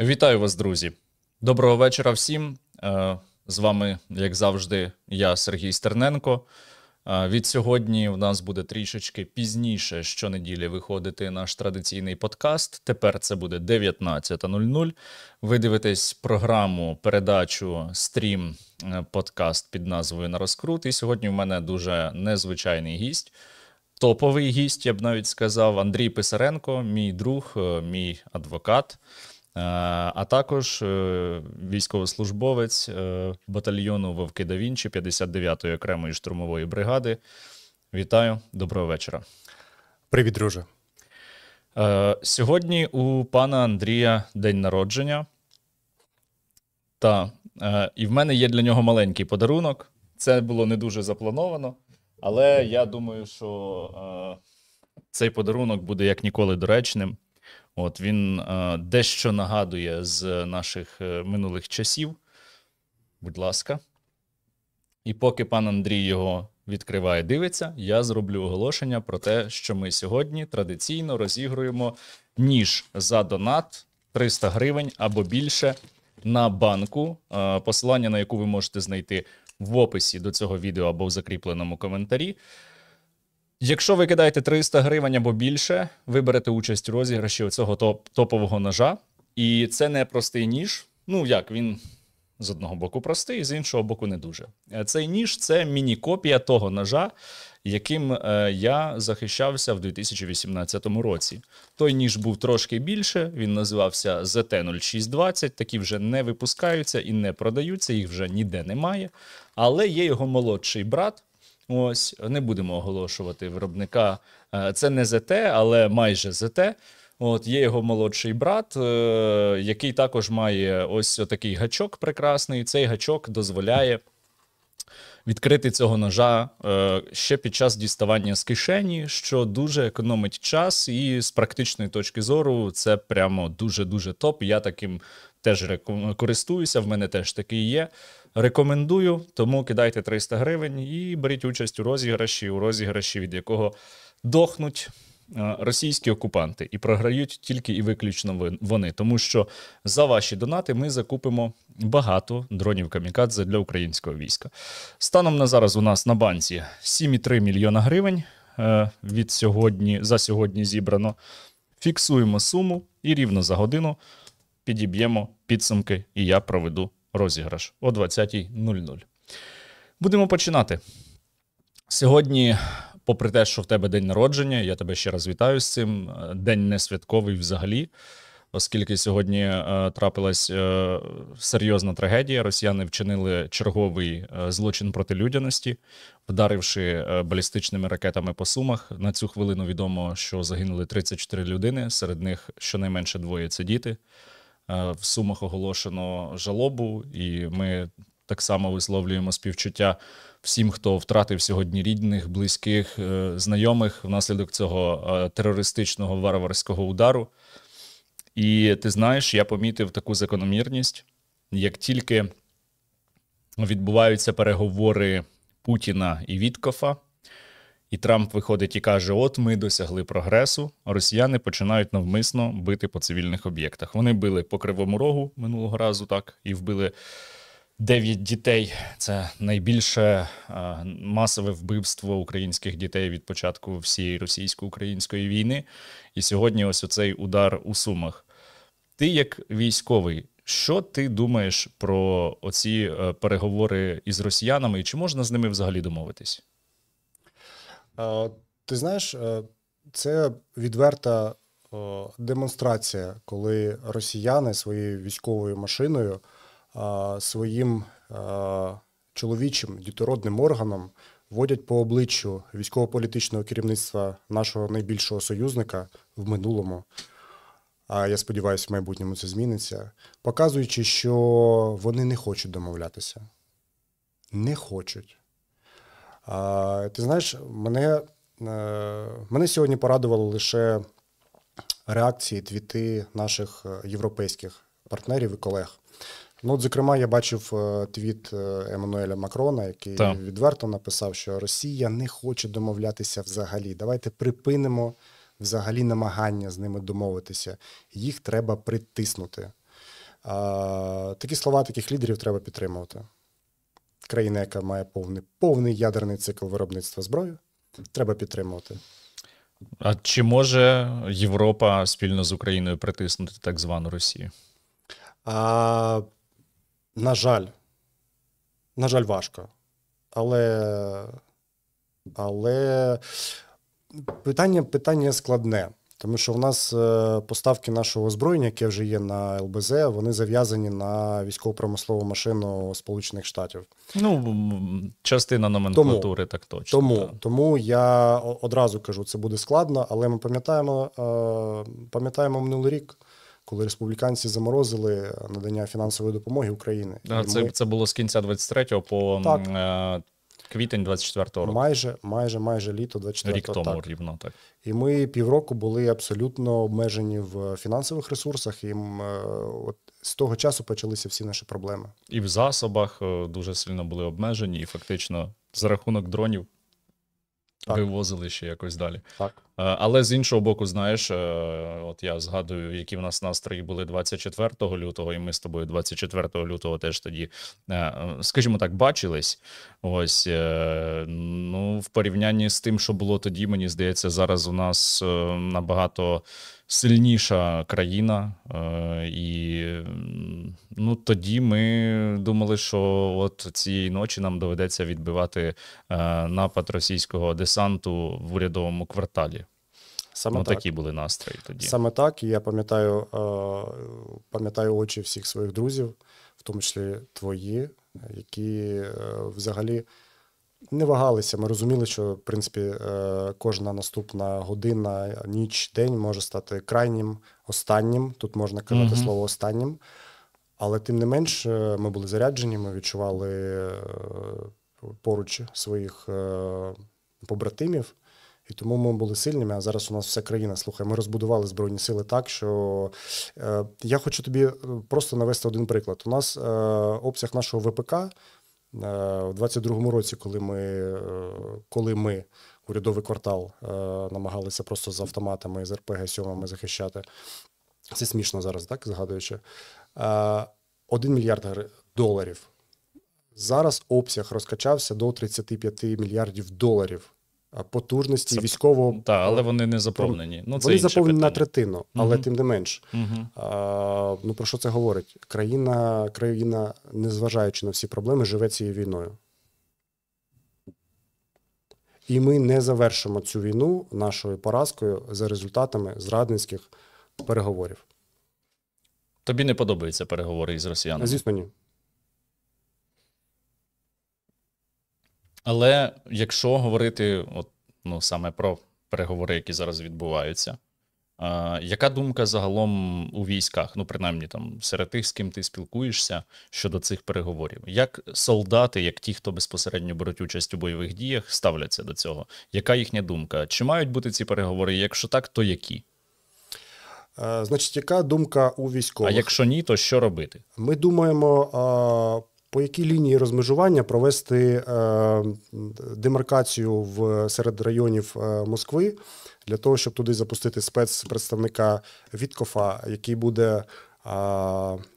Вітаю вас, друзі! Доброго вечора всім. З вами, як завжди, я, Сергій Стерненко. Від сьогодні в нас буде трішечки пізніше щонеділі виходити наш традиційний подкаст. Тепер це буде 19:00. Ви дивитесь програму, передачу, стрім, подкаст під назвою «На розкрут». І сьогодні в мене дуже незвичайний гість. Топовий гість, я б навіть сказав, Андрій Писаренко, мій друг, мій адвокат. А також військовослужбовець батальйону «Вовки да Вінчі» 59-ї окремої штурмової бригади. Вітаю, доброго вечора. Привіт, друже. Сьогодні у пана Андрія день народження. І в мене є для нього маленький подарунок. Це було не дуже заплановано, але я думаю, що цей подарунок буде як ніколи доречним. Він дещо нагадує з наших минулих часів. Будь ласка. І поки пан Андрій його відкриває, дивиться, я зроблю оголошення про те, що ми сьогодні традиційно розігруємо ніж за донат 300 гривень або більше на банку, посилання на яку ви можете знайти в описі до цього відео або в закріпленому коментарі. Якщо ви кидаєте 300 гривень або більше, ви берете участь у розіграші цього топового ножа. І це не простий ніж. Він з одного боку простий, з іншого боку не дуже. Цей ніж – це міні-копія того ножа, яким я захищався в 2018 році. Той ніж був трошки більше, він називався ZT-0620, такі вже не випускаються і не продаються, їх вже ніде немає. Але є його молодший брат. Не будемо оголошувати виробника. Це не ЗТ, але майже ЗТ. Є його молодший брат, який також має ось такий гачок прекрасний. Цей гачок дозволяє відкрити цього ножа ще під час діставання з кишені, що дуже економить час, і з практичної точки зору це прямо дуже-дуже топ. Я таким теж користуюся, в мене теж такий є. Рекомендую, тому кидайте 300 гривень і беріть участь у розіграші, від якого дохнуть російські окупанти. І програють тільки і виключно вони. Тому що за ваші донати ми закупимо багато дронів камікадзе для українського війська. Станом на зараз у нас на банці 7,3 мільйона гривень за сьогодні зібрано. Фіксуємо суму і рівно за годину підіб'ємо підсумки, і я проведу розіграш о 20:00. Будемо починати. Сьогодні, попри те, що в тебе день народження, я тебе ще раз вітаю з цим, день не святковий взагалі, оскільки сьогодні трапилась серйозна трагедія. Росіяни вчинили злочин проти людяності, вдаривши балістичними ракетами по Сумах. На цю хвилину відомо, що загинули 34 людини, серед них щонайменше 2 – це діти. В Сумах оголошено жалобу, і ми так само висловлюємо співчуття всім, хто втратив сьогодні рідних, близьких, знайомих внаслідок цього терористичного варварського удару. І ти знаєш, я помітив таку закономірність, як тільки відбуваються переговори Путіна і Віткофа, і Трамп виходить і каже, от ми досягли прогресу, росіяни починають навмисно бити по цивільних об'єктах. Вони били по Кривому Рогу минулого разу, і вбили 9 дітей. Це найбільше масове вбивство українських дітей від початку всієї російсько-української війни. І сьогодні ось оцей удар у Сумах. Ти як військовий, що ти думаєш про оці переговори із росіянами і чи можна з ними взагалі домовитись? Ти знаєш, це відверта демонстрація, коли росіяни своєю військовою машиною, своїм чоловічим дітородним органом вводять по обличчю військово-політичного керівництва нашого найбільшого союзника в минулому, а я сподіваюся, в майбутньому це зміниться, показуючи, що вони не хочуть домовлятися. Не хочуть. Ти знаєш, мене сьогодні порадували лише реакції, твіти наших європейських партнерів і колег. Зокрема, я бачив твіт Еммануеля Макрона, який відверто написав, що Росія не хоче домовлятися взагалі. Давайте припинимо взагалі намагання з ними домовитися. Їх треба притиснути. Такі слова, таких лідерів треба підтримувати. Країна, яка має повний ядерний цикл виробництва зброї, треба підтримувати. А чи може Європа спільно з Україною притиснути так звану Росію? На жаль, важко. Але питання складне. Тому що в нас поставки нашого озброєння, яке вже є на ЛБЗ, вони зав'язані на військово-промислову машину Сполучених Штатів. Частина номенклатури так точно. Тому я одразу кажу, це буде складно, але ми пам'ятаємо минулий рік, коли республіканці заморозили надання фінансової допомоги Україні. Це було з кінця 23-го по квітень 24-го року. Майже літо 24-го. Рік тому рівно, так. І ми півроку були абсолютно обмежені в фінансових ресурсах, і от з того часу почалися всі наші проблеми. І в засобах дуже сильно були обмежені, і фактично за рахунок дронів вивозили ще якось далі. Так. Але з іншого боку, знаєш, от я згадую, які в нас настрої були 24 лютого, і ми з тобою 24 лютого теж тоді, скажімо так, бачились. Ось, в порівнянні з тим, що було тоді, мені здається, зараз у нас набагато сильніша країна. І тоді ми думали, що от цієї ночі нам доведеться відбивати напад російського десанту в урядовому кварталі. Саме такі були настрої тоді. Саме так. І я пам'ятаю очі всіх своїх друзів, в тому числі твої, які взагалі не вагалися. Ми розуміли, що, в принципі, кожна наступна година, ніч, день може стати крайнім, останнім. Тут можна казати слово «останнім». Але тим не менш, ми були заряджені, ми відчували поруч своїх побратимів. І тому ми були сильними, а зараз у нас вся країна. Слухай, ми розбудували Збройні Сили так, що я хочу тобі просто навести один приклад. У нас обсяг нашого ВПК в 22-му році, коли ми урядовий квартал намагалися просто з автоматами, з РПГ-7 захищати. Це смішно зараз, так, згадуючи. 1 мільярд доларів. Зараз обсяг розкачався до 35 мільярдів доларів. Потужності військового... Так, але вони не заповнені. Вони заповнені на третину, але тим не менш. Про що це говорить? Країна, незважаючи на всі проблеми, живе цією війною. І ми не завершимо цю війну нашою поразкою за результатами зрадницьких переговорів. Тобі не подобаються переговори із росіянами? Звісно, ні. Але якщо говорити саме про переговори, які зараз відбуваються, яка думка загалом у військах, принаймні там серед тих, з ким ти спілкуєшся щодо цих переговорів? Як солдати, як ті, хто безпосередньо беруть участь у бойових діях, ставляться до цього? Яка їхня думка? Чи мають бути ці переговори? Якщо так, то які? Значить, яка думка у військових? А якщо ні, то що робити? Ми думаємо, по якій лінії розмежування провести демаркацію серед районів Москви, для того, щоб туди запустити спецпредставника Віткофа, який буде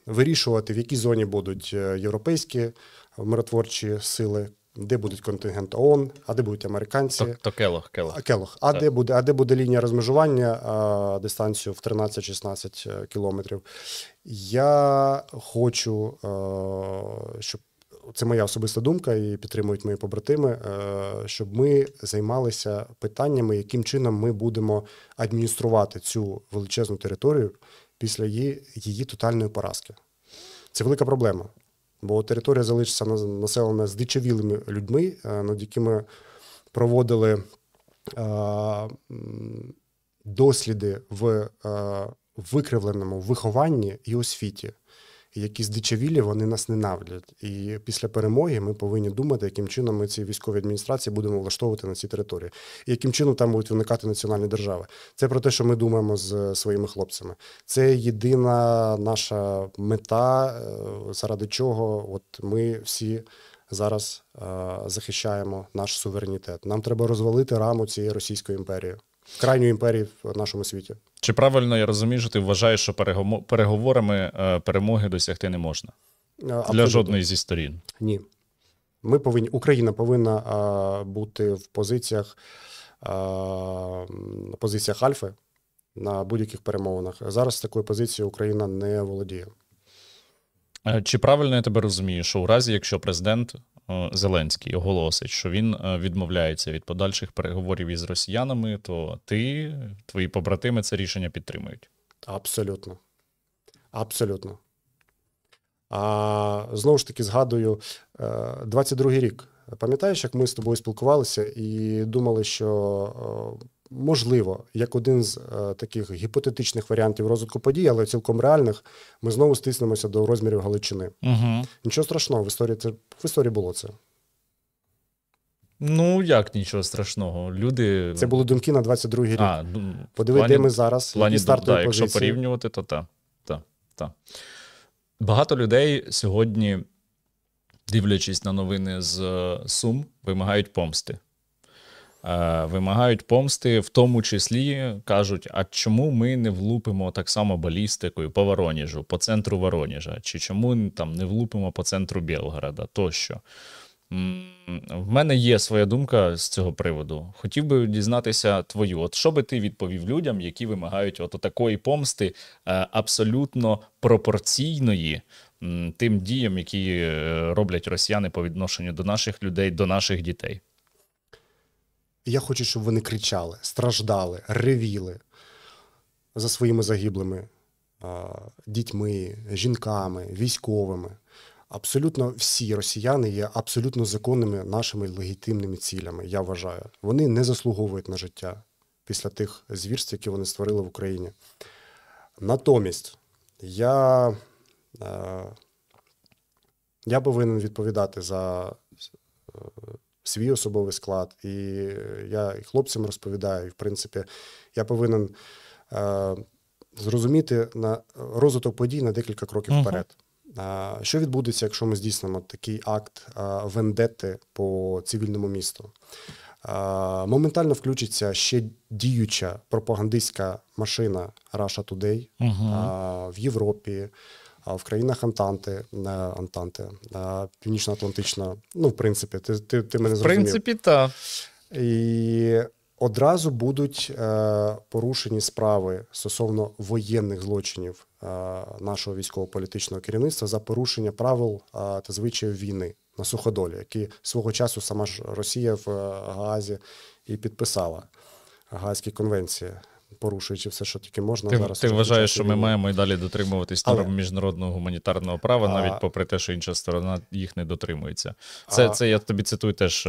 вирішувати, в якій зоні будуть європейські миротворчі сили, де будуть контингент ООН, а де будуть американці. То Келох. А де буде лінія розмежування дистанцію в 13-16 кілометрів. Я хочу, щоб, це моя особиста думка і підтримують мої побратими, щоб ми займалися питаннями, яким чином ми будемо адмініструвати цю величезну територію після її тотальної поразки. Це велика проблема. Бо територія залишиться населена здичавілими людьми, над якими проводили досліди в викривленому вихованні і освіті. І які здичавілі, вони нас ненавидять. І після перемоги ми повинні думати, яким чином ми ці військові адміністрації будемо влаштовувати на цій території. І яким чином там будуть виникати національні держави. Це про те, що ми думаємо з своїми хлопцями. Це єдина наша мета, заради чого ми всі зараз захищаємо наш суверенітет. Нам треба розвалити раму цієї Російської імперії. крайньої імперії в нашому світі. Чи правильно я розумію, що ти вважаєш, що переговорами перемоги досягти не можна? Абсолютно. Для жодної зі сторін? Ні. Україна повинна бути в позиціях альфи на будь-яких перемовинах. Зараз такою позицією Україна не володіє. Чи правильно я тебе розумію, що у разі, якщо президент Зеленський оголосить, що він відмовляється від подальших переговорів із росіянами, то твої побратими це рішення підтримують? Абсолютно. Абсолютно. Знову ж таки, згадую 22-й рік. Пам'ятаєш, як ми з тобою спілкувалися і думали, що можливо, як один з таких гіпотетичних варіантів розвитку подій, але цілком реальних, ми знову стиснемося до розмірів Галичини. Угу. Нічого страшного, в історії було це. Ну, як нічого страшного? Люди... Це були думки на 22-й рік. Подиви, де ми зараз, які стартові позиції. Якщо порівнювати, то так. Багато людей сьогодні, дивлячись на новини з Сум, вимагають помсти. Вимагають помсти, в тому числі кажуть, а чому ми не влупимо так само балістикою по Вороніжу, по центру Вороніжа, чи чому там не влупимо по центру Білгорода, тощо. В мене є своя думка з цього приводу. Хотів би дізнатися твою. От що би ти відповів людям, які вимагають от такої помсти абсолютно пропорційної тим діям, які роблять росіяни по відношенню до наших людей, до наших дітей? Я хочу, щоб вони кричали, страждали, ревіли за своїми загиблими дітьми, жінками, військовими. Абсолютно всі росіяни є абсолютно законними нашими легітимними цілями, я вважаю. Вони не заслуговують на життя після тих звірств, які вони створили в Україні. Натомість, я повинен відповідати за свій особовий склад, і я і хлопцям розповідаю, і, в принципі, я повинен зрозуміти на розвиток подій на декілька кроків вперед. Що відбудеться, якщо ми здійснимо такий акт вендетти по цивільному місту? Моментально включиться ще діюча пропагандистська машина Russia Today в Європі, в країнах Антанти, Північно-Атлантична. Ну, в принципі, ти мене зрозумів. В принципі, так. І одразу будуть порушені справи стосовно воєнних злочинів нашого військово-політичного керівництва за порушення правил та звичаїв війни на суходолі, які свого часу сама ж Росія в Гаазі і підписала Гаазькі конвенції, порушуючи все, що тільки можна. Ти вважаєш, що ми маємо і далі дотримуватись норм міжнародного гуманітарного права, навіть попри те, що інша сторона їх не дотримується. Це я тобі цитую теж,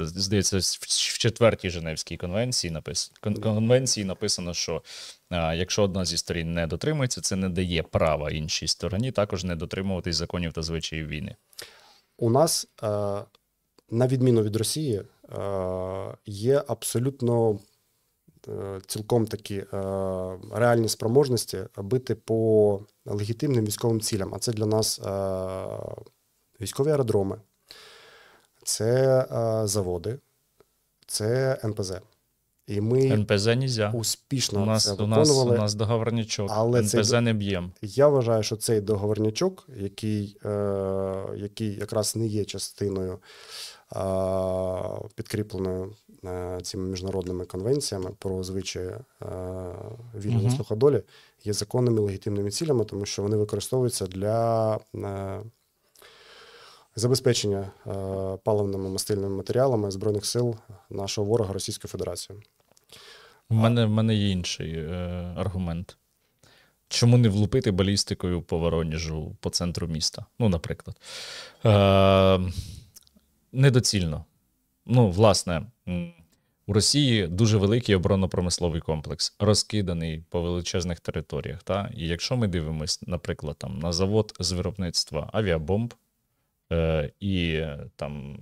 здається, в 4-й Женевській конвенції написано, що якщо одна зі сторін не дотримується, це не дає права іншій стороні також не дотримуватись законів та звичаїв війни. У нас, на відміну від Росії, є абсолютно цілком такі реальні спроможності бити по легітимним військовим цілям. А це для нас військові аеродроми, це заводи, це НПЗ. І ми НПЗ нельзя. Успішно це виконували. У нас договорнячок, але НПЗ не б'ємо. Я вважаю, що цей договорнячок, який якраз не є частиною підкріпленою цими міжнародними конвенціями про звичаї вільної на суходолі, є законними легітимними цілями, тому що вони використовуються для забезпечення паливними мастильними матеріалами Збройних сил нашого ворога Російської Федерації. В мене є інший аргумент. Чому не влупити балістикою по Вороніжу, по центру міста? Ну, наприклад. Недоцільно. Ну, власне, у Росії дуже великий оборонно-промисловий комплекс, розкиданий по величезних територіях. Та? І якщо ми дивимося, наприклад, там, на завод з виробництва авіабомб і там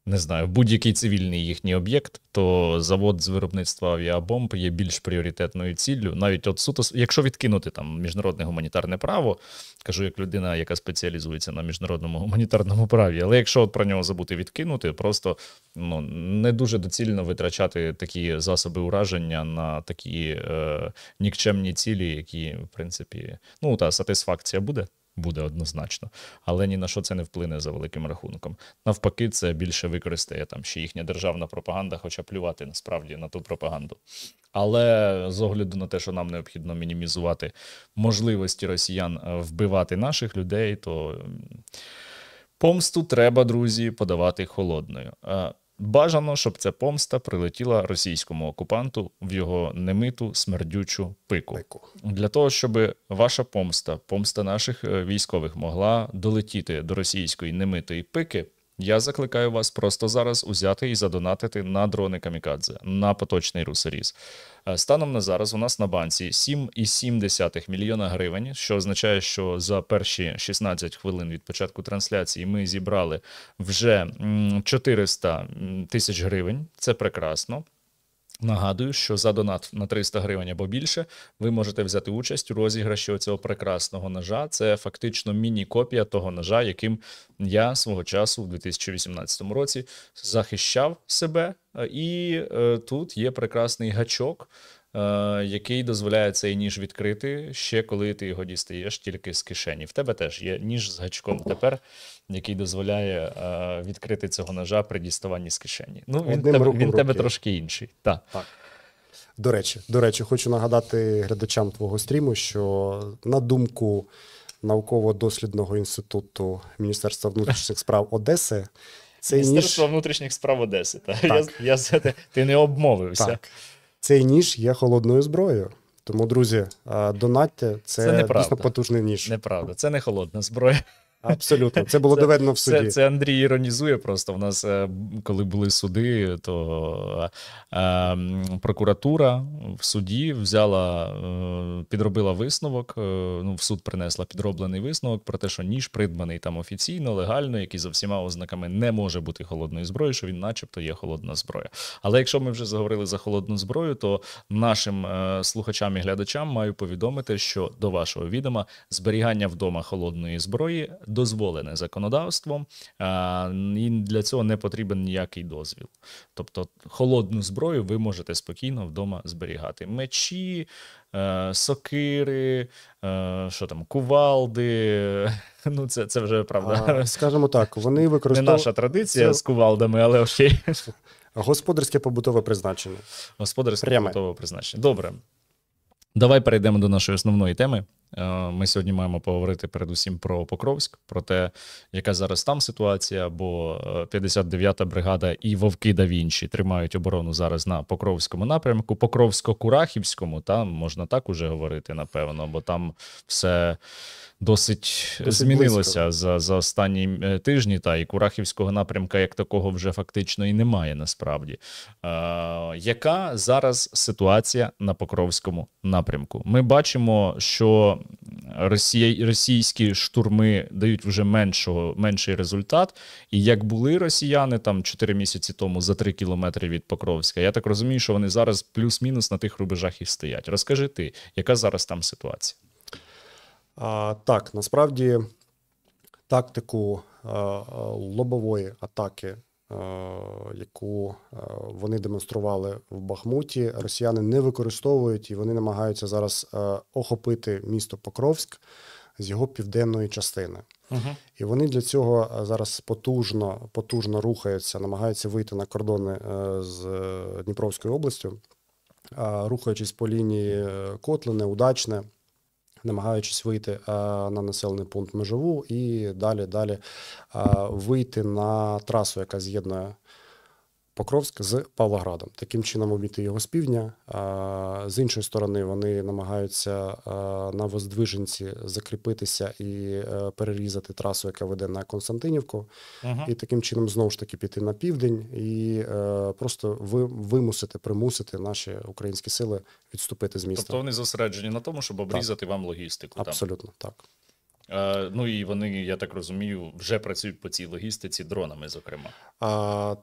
не знаю, будь-який цивільний їхній об'єкт, то завод з виробництва авіабомб є більш пріоритетною ціллю. Навіть от суто, якщо відкинути там міжнародне гуманітарне право, кажу як людина, яка спеціалізується на міжнародному гуманітарному праві, але якщо от про нього забути відкинути, просто не дуже доцільно витрачати такі засоби ураження на такі нікчемні цілі, які, в принципі, та сатисфакція буде однозначно, але ні на що це не вплине за великим рахунком. Навпаки, це більше використає там ще їхня державна пропаганда, хоча плювати насправді на ту пропаганду. Але з огляду на те, що нам необхідно мінімізувати можливості росіян вбивати наших людей, то помсту треба, друзі, подавати холодною. Бажано, щоб ця помста прилетіла російському окупанту в його немиту смердючу пику. Для того, щоб ваша помста наших військових могла долетіти до російської немитої пики, я закликаю вас просто зараз узяти і задонатити на дрони камікадзе, на поточний русоріз. Станом на зараз у нас на банці 7,7 мільйона гривень, що означає, що за перші 16 хвилин від початку трансляції ми зібрали вже 400 тисяч гривень. Це прекрасно. Нагадую, що за донат на 300 гривень або більше ви можете взяти участь у розіграші цього прекрасного ножа. Це фактично міні-копія того ножа, яким я свого часу в 2018 році захищав себе. І тут є прекрасний гачок, який дозволяє цей ніж відкрити ще коли ти його дістаєш тільки з кишені. В тебе теж є ніж з гачком тепер, який дозволяє відкрити цього ножа при діставанні з кишені. Він тебе трошки інший. Так. До речі, хочу нагадати глядачам твого стріму, що на думку науково-дослідного інституту Міністерства внутрішніх справ Одеси, Міністерство внутрішніх справ Одеси. Ти не обмовився. Так. Цей ніж є холодною зброєю. Тому, друзі, донатьте, це дійсно потужний ніж. Неправда, це не холодна зброя. Абсолютно, це було доведено в суді. Це Андрій іронізує просто. В нас, коли були суди, то прокуратура в суді підробила висновок, в суд принесла підроблений висновок про те, що ніж придбаний там офіційно, легально, який за всіма ознаками не може бути холодною зброєю, що він начебто є холодна зброя. Але якщо ми вже заговорили за холодну зброю, то нашим слухачам і глядачам маю повідомити, що до вашого відома зберігання вдома холодної зброї дозволене законодавством, і для цього не потрібен ніякий дозвіл. Тобто холодну зброю ви можете спокійно вдома зберігати. Мечі, сокири, кувалди, це вже, правда. Скажімо так, вони використовують... Не наша традиція з кувалдами, але окей. Господарське побутове призначення. Побутове призначення. Добре. Давай перейдемо до нашої основної теми. Ми сьогодні маємо поговорити передусім про Покровськ, про те, яка зараз там ситуація, бо 59-та бригада і Вовки да Вінчі тримають оборону зараз на Покровському напрямку, Покровсько-Курахівському, там можна так уже говорити, напевно, бо там все досить змінилося за останні тижні, і Курахівського напрямка як такого вже фактично і немає насправді. Яка зараз ситуація на Покровському напрямку? Ми бачимо, що російські штурми дають вже менший результат, і як були росіяни там 4 місяці тому за 3 кілометри від Покровська, я так розумію, що вони зараз плюс-мінус на тих рубежах і стоять. Розкажи ти, яка зараз там ситуація? Так, насправді тактику лобової атаки, яку вони демонстрували в Бахмуті, росіяни не використовують, і вони намагаються зараз охопити місто Покровськ з його південної частини. І вони для цього зараз потужно рухаються, намагаються вийти на кордони з Дніпровською областю, рухаючись по лінії Котлине, Удачне, намагаючись вийти на населений пункт Межову і далі вийти на трасу, яка з'єднує Покровськ з Павлоградом. Таким чином обійти його з півдня. З іншої сторони, вони намагаються на Воздвиженці закріпитися і перерізати трасу, яка веде на Константинівку. І таким чином знову ж таки піти на південь і просто примусити наші українські сили відступити з міста. Тобто вони зосереджені на тому, щоб обрізати вам логістику. Абсолютно, так. Ну і вони, я так розумію, вже працюють по цій логістиці дронами, зокрема.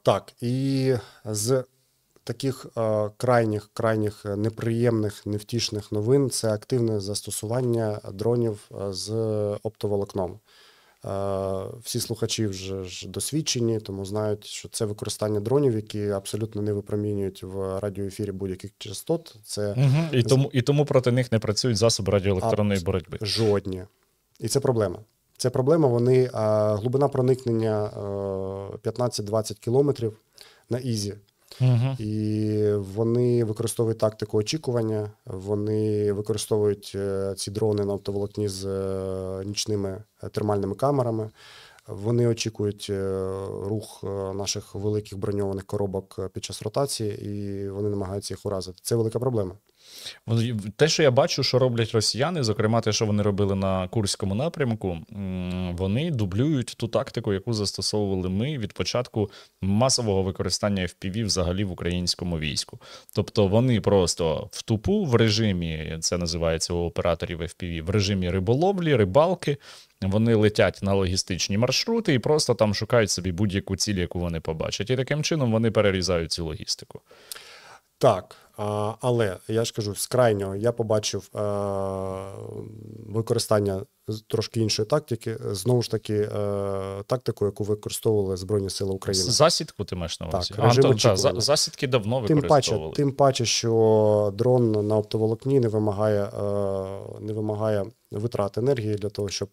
Так, і з таких крайніх неприємних, невтішних новин – це активне застосування дронів з оптоволокном. Всі слухачі вже ж досвідчені, тому знають, що це використання дронів, які абсолютно не випромінюють в радіоефірі будь-яких частот. Це... І тому проти них не працюють засоби радіоелектронної боротьби. Жодні. І це проблема. Це проблема, вони, глибина проникнення 15-20 кілометрів на ізі. І вони використовують тактику очікування, вони використовують ці дрони на оптоволокні з нічними термальними камерами, вони очікують рух наших великих броньованих коробок під час ротації, і вони намагаються їх уразити. Це велика проблема. Те, що я бачу, що роблять росіяни, зокрема те, що вони робили на Курському напрямку, вони дублюють ту тактику, яку застосовували ми від початку масового використання FPV взагалі в українському війську. Тобто вони просто в тупу в режимі, це називається у операторів FPV, в режимі риболовлі, рибалки, вони летять на логістичні маршрути і просто там шукають собі будь-яку ціль, яку вони побачать. І таким чином вони перерізають цю логістику. Так, але я ж кажу, з крайнього я побачив використання трошки іншої тактики, знову ж таки, тактику, яку використовували Збройні Сили України. Засідку ти маєш на увазі? Так, режим очікування. Засідки давно використовували. Тим паче, що дрон на оптоволокні не вимагає витрат енергії для того, щоб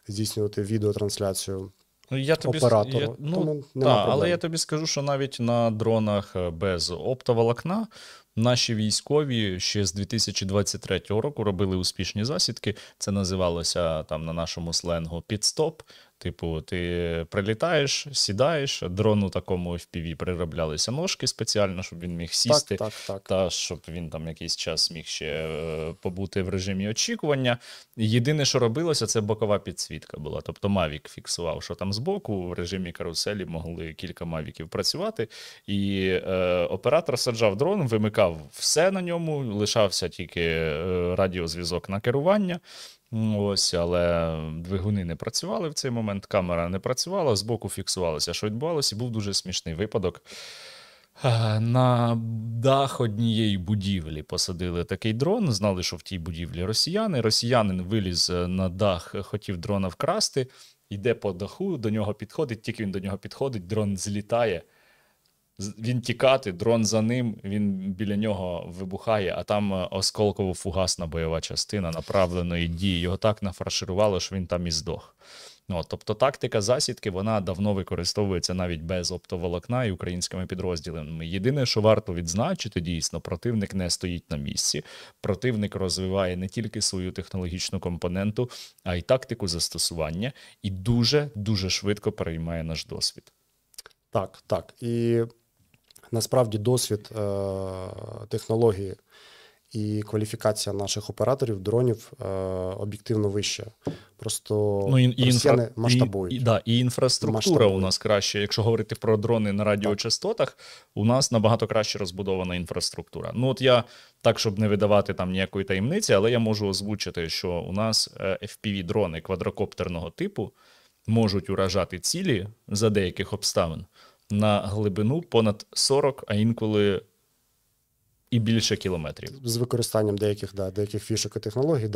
здійснювати відеотрансляцію. Оператору. Але я тобі скажу, що навіть на дронах без оптоволокна наші військові ще з 2023 року робили успішні засідки. Це називалося там на нашому сленгу підстоп. Типу, ти прилітаєш, сідаєш, дрону такому FPV перероблялися ножки спеціально, щоб він міг сісти, та щоб він там якийсь час міг ще побути в режимі очікування. Єдине, що робилося, це бокова підсвітка була. Тобто Mavic фіксував, що там збоку в режимі каруселі могли кілька Мавіків працювати. І оператор саджав дрон, вимикав все на ньому, лишався тільки радіозв'язок на керування. Ось, але двигуни не працювали в цей момент, камера не працювала, збоку фіксувалося, що відбувалося, і був дуже смішний випадок. На дах однієї будівлі посадили такий дрон, знали, що в тій будівлі росіяни. Росіянин виліз на дах, хотів дрона вкрасти, йде по даху, до нього підходить, тільки він до нього підходить, дрон злітає. Він тікати, дрон за ним, він біля нього вибухає, а там осколково-фугасна бойова частина направленої дії. Його так нафарширувало, що він там і здох. Тобто тактика засідки, вона давно використовується навіть без оптоволокна і українськими підрозділами. Єдине, що варто відзначити, дійсно, противник не стоїть на місці. Противник розвиває не тільки свою технологічну компоненту, а й тактику застосування і дуже швидко переймає наш досвід. Так. І насправді досвід технології і кваліфікація наших операторів дронів об'єктивно вища. Просто росіяни масштабують. І інфраструктура у нас краще. Якщо говорити про дрони на радіочастотах, у нас набагато краще розбудована інфраструктура. От я, так, щоб не видавати там ніякої таємниці, але я можу озвучити, що у нас FPV-дрони квадрокоптерного типу можуть уражати цілі за деяких обставин на глибину понад 40, а інколи і більше кілометрів. З використанням деяких фішок і технологій,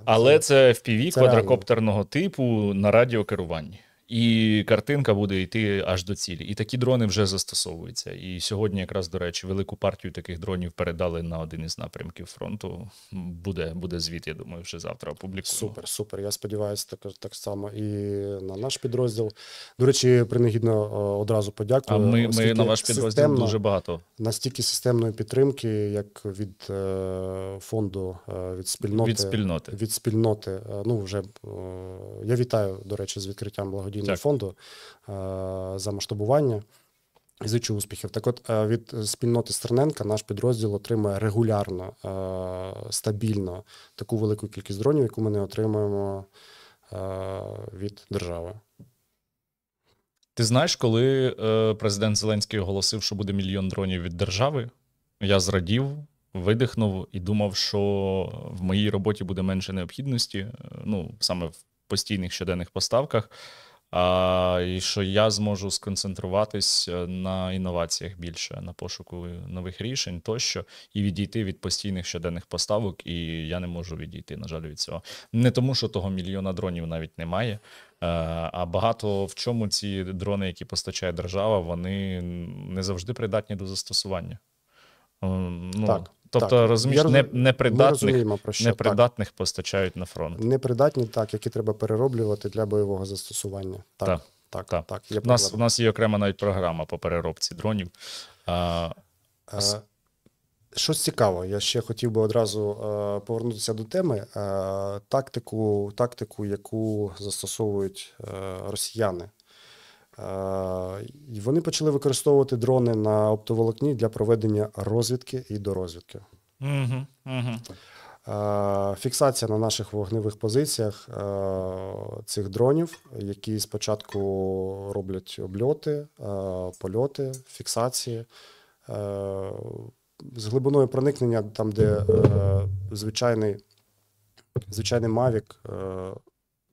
Але це FPV квадрокоптерного типу на радіокеруванні. І картинка буде йти аж до цілі. І такі дрони вже застосовуються. І сьогодні якраз, до речі, велику партію таких дронів передали на один із напрямків фронту. Буде звіт, я думаю, вже завтра опублікуємо. Супер. Я сподіваюся, так само і на наш підрозділ. До речі, принагідно одразу подякую. А ми на ваш підрозділ дуже багато. Настільки системної підтримки, як від фонду, від спільноти. Я вітаю, до речі, з відкриттям благодійного фонду за масштабування і зичу успіхів. Так от, від спільноти Стерненка наш підрозділ отримує регулярно, стабільно таку велику кількість дронів, яку ми не отримуємо від держави. Ти знаєш, коли президент Зеленський оголосив, що буде 1 мільйон дронів від держави, я зрадів, видихнув і думав, що в моїй роботі буде менше необхідності, саме постійних щоденних поставках, і що я зможу сконцентруватись на інноваціях більше, на пошуку нових рішень тощо, і відійти від постійних щоденних поставок, і я не можу відійти, на жаль, від цього. Не тому, що того мільйона дронів навіть немає, а багато в чому ці дрони, які постачає держава, вони не завжди придатні до застосування. Так. Тобто, так. розумієш, непридатних постачають на фронт. Непридатні, так, які треба перероблювати для бойового застосування. Так. У нас є окрема навіть програма по переробці дронів. Щось цікаво, я ще хотів би одразу повернутися до теми. Тактику, яку застосовують росіяни. Вони почали використовувати дрони на оптоволокні для проведення розвідки і дорозвідки. Фіксація на наших вогневих позиціях цих дронів, які спочатку роблять обльоти, польоти, фіксації, з глибиною проникнення, там, де звичайний Mavic,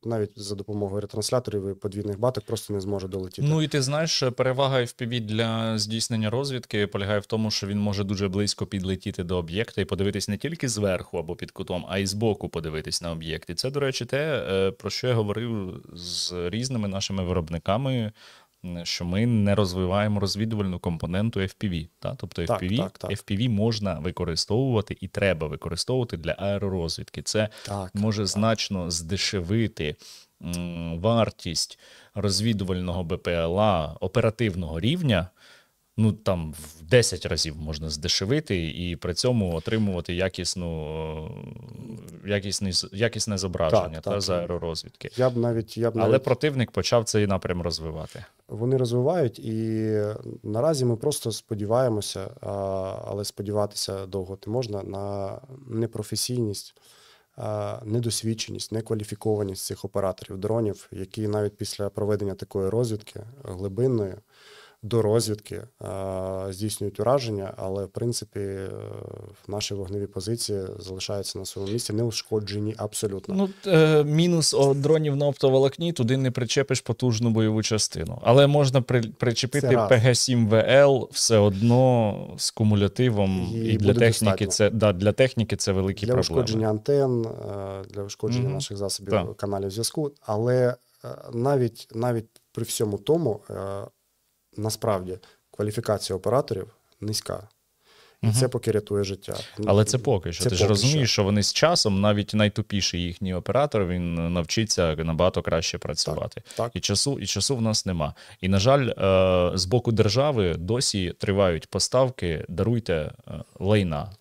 навіть за допомогою ретрансляторів і подвійних баток просто не зможе долетіти. Ну і ти знаєш, перевага FPV для здійснення розвідки полягає в тому, що він може дуже близько підлетіти до об'єкта і подивитись не тільки зверху або під кутом, а й збоку подивитись на об'єкт. І це, до речі, те, про що я говорив з різними нашими виробниками, що ми не розвиваємо розвідувальну компоненту FPV. Тобто FPV можна використовувати і треба використовувати для аеророзвідки. Це може значно здешевити вартість розвідувального БПЛА оперативного рівня. Ну, там в 10 разів можна здешевити і при цьому отримувати якісне зображення з аеророзвідки. Але противник почав цей напрям розвивати. Вони розвивають, і наразі ми просто сподіваємося, але сподіватися довго не можна, на непрофесійність, недосвідченість, некваліфікованість цих операторів дронів, які навіть після проведення такої розвідки глибинної, до розвідки здійснюють ураження, але, в принципі, наші вогневі позиції залишаються на своєму місці, неушкоджені абсолютно. Мінус дронів на оптоволокні, туди не причепиш потужну бойову частину. Але можна причепити ПГ-7ВЛ все одно з кумулятивом, і для техніки це великі проблеми. Для ушкодження антен, для ушкодження наших засобів каналів зв'язку. Але навіть при всьому тому, насправді, кваліфікація операторів низька. І це поки рятує життя. Але це поки що. Ти ж розумієш, що вони з часом, навіть найтупіший їхній оператор, він навчиться набагато краще працювати. І часу в нас нема. І, на жаль, з боку держави досі тривають поставки, даруйте, лайна.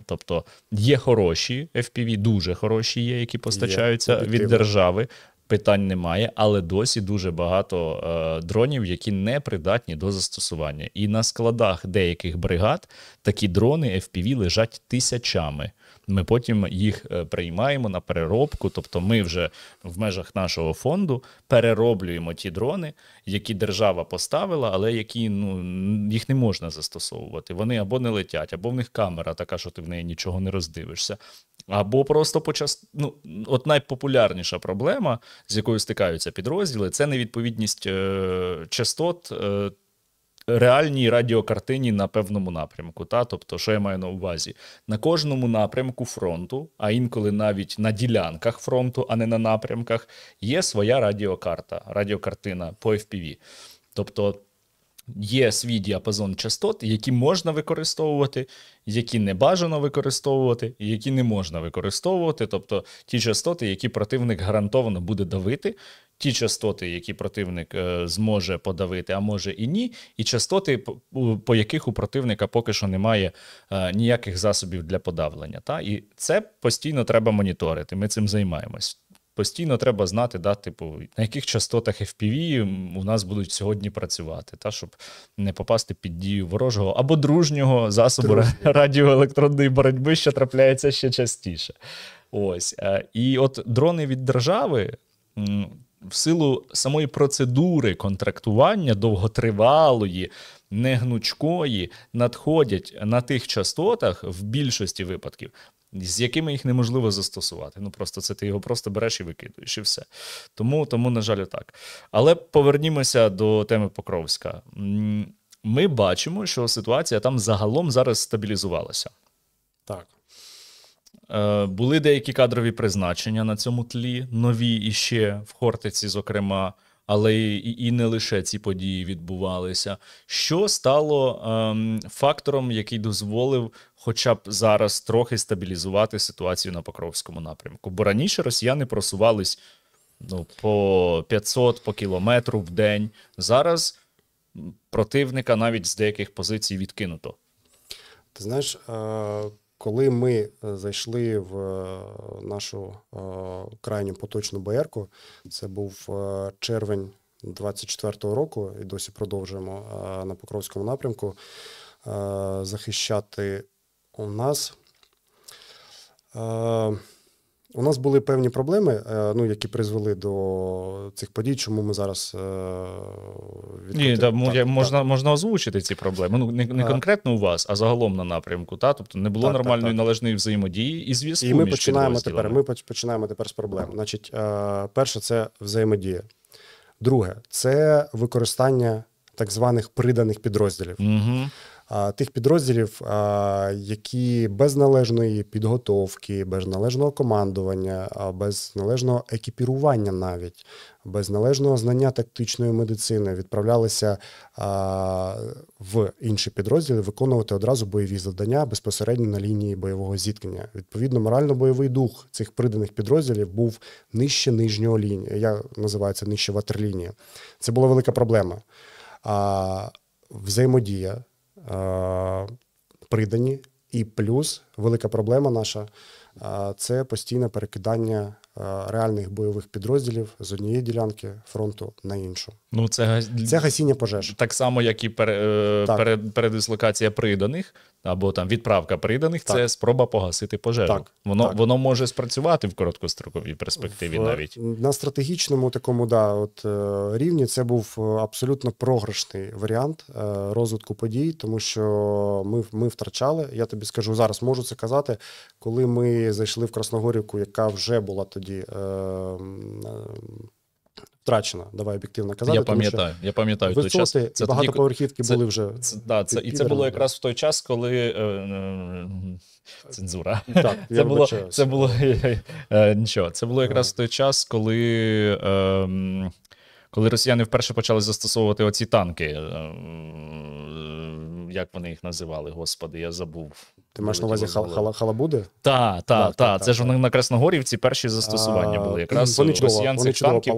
Тобто є хороші FPV, дуже хороші є, які постачаються від держави. Питань немає, але досі дуже багато дронів, які не придатні до застосування. І на складах деяких бригад такі дрони FPV лежать тисячами. Ми потім їх приймаємо на переробку, тобто ми вже в межах нашого фонду перероблюємо ті дрони, які держава поставила, але які їх не можна застосовувати. Вони або не летять, або в них камера така, що ти в неї нічого не роздивишся. Або просто от найпопулярніша проблема, з якою стикаються підрозділи, це невідповідність частот реальній радіокартині на певному напрямку. Тобто, що я маю на увазі? На кожному напрямку фронту, а інколи навіть на ділянках фронту, а не на напрямках, є своя радіокартина по FPV. Тобто, є свій діапазон частот, які можна використовувати, які не бажано використовувати, і які не можна використовувати. Тобто ті частоти, які противник гарантовано буде давити, ті частоти, які противник зможе подавити, а може і ні, і частоти, по яких у противника поки що немає ніяких засобів для подавлення. І це постійно треба моніторити, ми цим займаємось. Постійно треба знати, на яких частотах FPV у нас будуть сьогодні працювати, щоб не попасти під дію ворожого або дружнього засобу радіоелектронної боротьби, що трапляється ще частіше. Ось. І от дрони від держави в силу самої процедури контрактування довготривалої, негнучкої, надходять на тих частотах в більшості випадків з якими їх неможливо застосувати. Ну, просто це ти його просто береш і викидуєш, і все. Тому, на жаль, так. Але повернімося до теми Покровська. Ми бачимо, що ситуація там загалом зараз стабілізувалася. Так. Були деякі кадрові призначення на цьому тлі, нові іще в Хортиці, зокрема, але і не лише ці події відбувалися. Що стало фактором, який дозволив хоча б зараз трохи стабілізувати ситуацію на Покровському напрямку? Бо раніше росіяни просувались по 500, по кілометру в день. Зараз противника навіть з деяких позицій відкинуто. Ти знаєш, коли ми зайшли в нашу крайню поточну БР-ку, це був червень 24-го року, і досі продовжуємо на Покровському напрямку захищати у нас. У нас були певні проблеми, які призвели до цих подій, чому ми зараз можна озвучити ці проблеми. Ну, не конкретно у вас, а загалом на напрямку. Тобто не було нормальної належної взаємодії і зв'язку між підрозділами. Ми починаємо тепер з проблем. Значить, перше – це взаємодія. Друге – це використання так званих приданих підрозділів. Угу. Тих підрозділів, які без належної підготовки, без належного командування, без належного екіпірування навіть, без належного знання тактичної медицини відправлялися в інші підрозділи виконувати одразу бойові завдання безпосередньо на лінії бойового зіткнення. Відповідно, морально-бойовий дух цих приданих підрозділів був нижче нижнього лінії. Я називаю це нижче ватерлінії. Це була велика проблема. Взаємодія, придані, і плюс велика проблема наша – це постійне перекидання реальних бойових підрозділів з однієї ділянки фронту на іншу. Ну, це гасіння пожеж. Так само, як і передислокація приданих, або там відправка приданих, це спроба погасити пожежу. Воно може спрацювати в короткостроковій перспективі навіть. На стратегічному такому рівні це був абсолютно програшний варіант розвитку подій, тому що ми втрачали, я тобі скажу, зараз можу це казати, коли ми зайшли в Красногорівку, яка вже була тоді втрачена, давай об'єктивно казати. Я пам'ятаю той час. Це багатоповерхівки були вже. І це було якраз в той час, коли цензура. Так, це було якраз в той час, коли росіяни вперше почали застосовувати оці танки. Як вони їх називали, господи, я забув. Ти маєш на увазі халабуди? Так. Це ж на Красногорівці перші застосування були. Якраз росіян цих танків,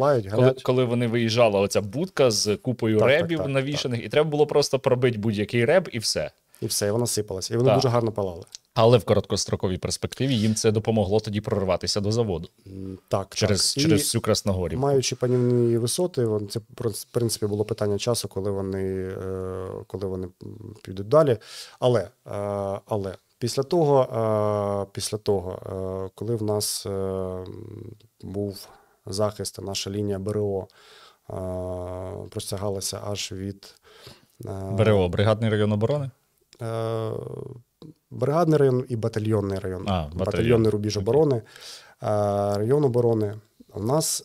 коли вони виїжджала оця будка з купою ребів навішаних, і треба було просто пробити будь-який реб і все. І все, і вона сипалася. І вони дуже гарно палали. Але в короткостроковій перспективі їм це допомогло тоді прорватися до заводу. Через всю Красногорівку. Маючи панівні висоти, це, в принципі, було питання часу, коли вони підуть далі. Але після того, коли в нас був захист, наша лінія БРО простягалася аж від... БРО, бригадний район оборони? Бригадний район і батальйонний район. Батальйонний рубіж оборони, район оборони. У нас,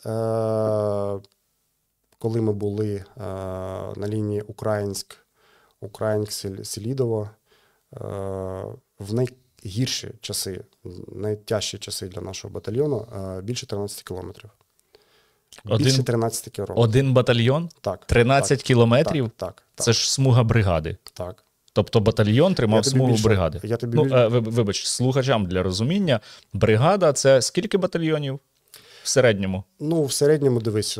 коли ми були на лінії Українськ-Селідово, в найгірші часи, найтяжчі часи для нашого батальйону більше 13 кілометрів. Більше 13 кілометрів. Один батальйон? Так. 13 кілометрів? Так. Це ж смуга бригади. Так. Тобто батальйон тримав смугу бригади. Вибач, слухачам для розуміння, бригада – це скільки батальйонів в середньому? Ну, в середньому, дивись.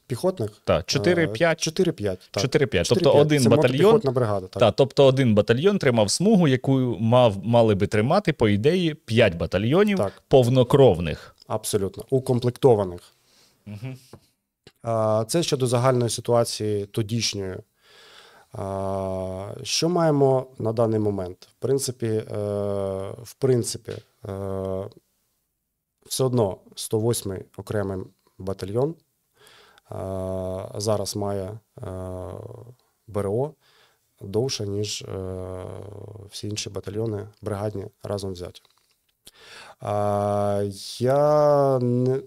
Піхотних? Так, 4-5? 4-5. 4-5. Тобто один батальйон, бригада, тобто один батальйон тримав смугу, яку мали би тримати, по ідеї, 5 батальйонів повнокровних. Абсолютно. Укомплектованих. Угу. Це щодо загальної ситуації тодішньої. Що маємо на даний момент? В принципі, все одно 108-й окремий батальйон зараз має БРО. довша, ніж всі інші батальйони бригадні разом взяті. Я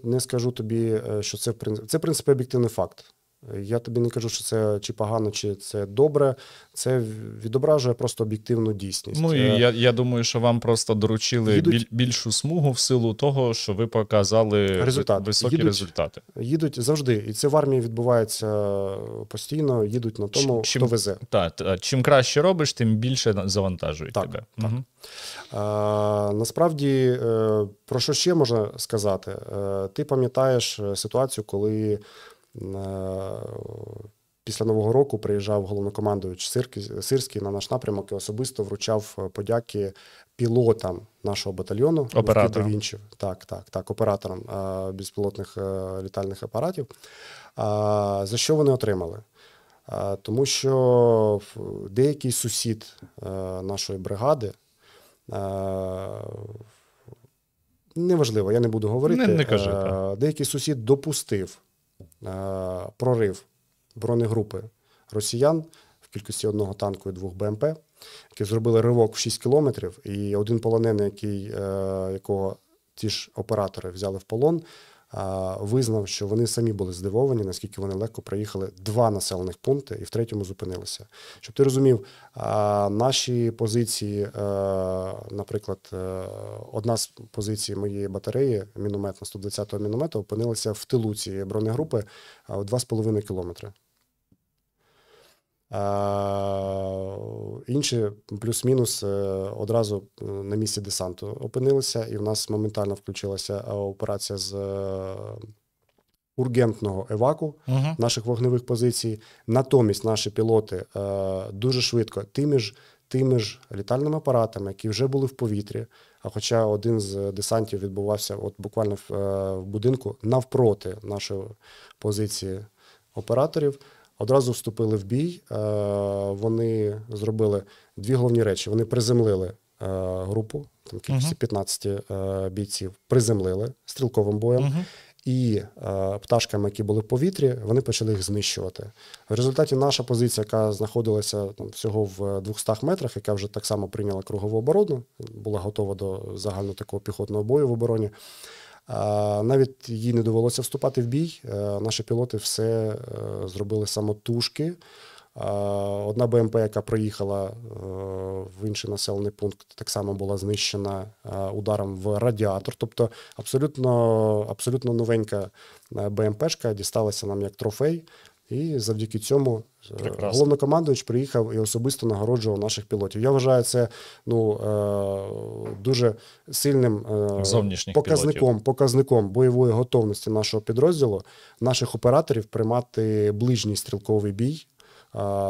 не скажу тобі, що це, в принципі, об'єктивний факт. Я тобі не кажу, що це чи погано, чи це добре. Це відображує просто об'єктивну дійсність. Ну, і я думаю, що вам просто доручили більшу смугу в силу того, що ви показали високі результати. Їдуть завжди. І це в армії відбувається постійно. Їдуть на тому, хто везе. Так. Чим краще робиш, тим більше завантажують тебе. Так. Угу. Насправді, про що ще можна сказати? Ти пам'ятаєш ситуацію, коли після Нового року приїжджав головнокомандувач Сирський на наш напрямок і особисто вручав подяки пілотам нашого батальйону. Операторам. Так, операторам безпілотних літальних апаратів. За що вони отримали? Тому що деякий сусід нашої бригади, неважливо, я не буду говорити, не кажи, так. Деякий сусід допустив прорив бронегрупи росіян в кількості одного танку і 2 БМП, які зробили ривок в 6 кілометрів, і один полонений, якого ті ж оператори взяли в полон, визнав, що вони самі були здивовані, наскільки вони легко проїхали 2 населених пункти і в 3-му зупинилися. Щоб ти розумів, наші позиції, наприклад, одна з позицій моєї батареї, мінометна 120-го міномета, опинилася в тилу цієї бронегрупи у 2,5 кілометри. Інші плюс-мінус одразу на місці десанту опинилися, і в нас моментально включилася операція з ургентного еваку наших вогневих позицій. Натомість наші пілоти дуже швидко тими ж літальними апаратами, які вже були в повітрі, а хоча один з десантів відбувався от буквально в будинку навпроти нашої позиції операторів, одразу вступили в бій. Вони зробили 2 головні речі. Вони приземлили групу, там кількості 15 бійців, приземлили стрілковим боєм. І пташками, які були в повітрі, вони почали їх знищувати. В результаті наша позиція, яка знаходилася там всього в 200 метрах, яка вже так само прийняла кругову оборону, була готова до загального такого піхотного бою в обороні, навіть їй не довелося вступати в бій. Наші пілоти все зробили самотужки. Одна БМП, яка проїхала в інший населений пункт, так само була знищена ударом в радіатор. Тобто абсолютно новенька БМПшка дісталася нам як трофей. І завдяки цьому головнокомандувач приїхав і особисто нагороджував наших пілотів. Я вважаю це дуже сильним показником бойової готовності нашого підрозділу, наших операторів приймати ближній стрілковий бій,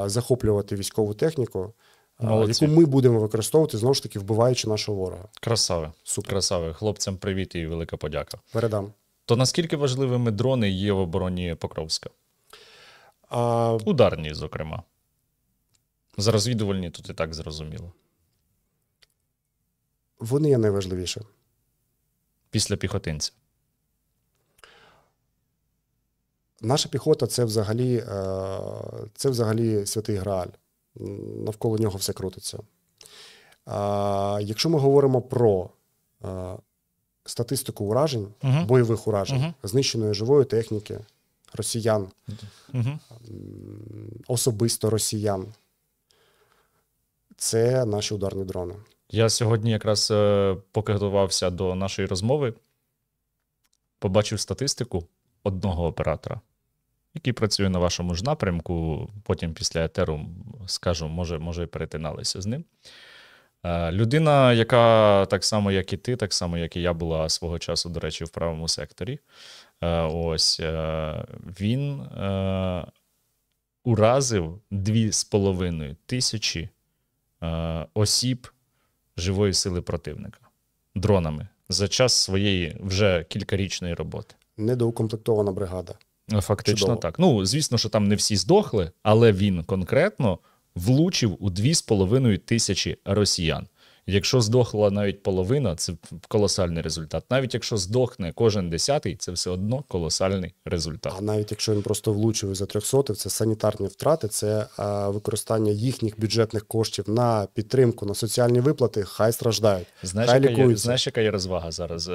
захоплювати військову техніку, яку ми будемо використовувати, знову ж таки, вбиваючи нашого ворога. Красаве. Супер. Красаве. Хлопцям привіт і велика подяка. Передам. То наскільки важливими дрони є в обороні Покровська? Ударні, зокрема. За розвідувальні тут і так зрозуміло. Вони є найважливіше. Після піхотинця. Наша піхота – це взагалі святий Грааль. Навколо нього все крутиться. Якщо ми говоримо про статистику уражень, бойових уражень, знищеної живої техніки, росіян, особисто росіян, це наші ударні дрони. Я сьогодні якраз, поки готувався до нашої розмови, побачив статистику одного оператора, який працює на вашому ж напрямку, потім після етеру скажу, може і перетиналися з ним. Людина, яка так само, як і ти, так само, як і я, була свого часу, до речі, в правому секторі. Він уразив 2,5 тисячі осіб живої сили противника дронами за час своєї вже кількарічної роботи. Недоукомплектована бригада. Фактично Чудово. так. Ну, звісно, що там не всі здохли, але він конкретно влучив у 2,5 тисячі росіян. Якщо здохла навіть половина, це колосальний результат. Навіть якщо здохне кожен 10-й, це все одно колосальний результат. А навіть якщо він просто влучив за 300, це санітарні втрати, це використання їхніх бюджетних коштів на підтримку, на соціальні виплати, хай страждають, хай лікуються. Знаєш, яка є розвага зараз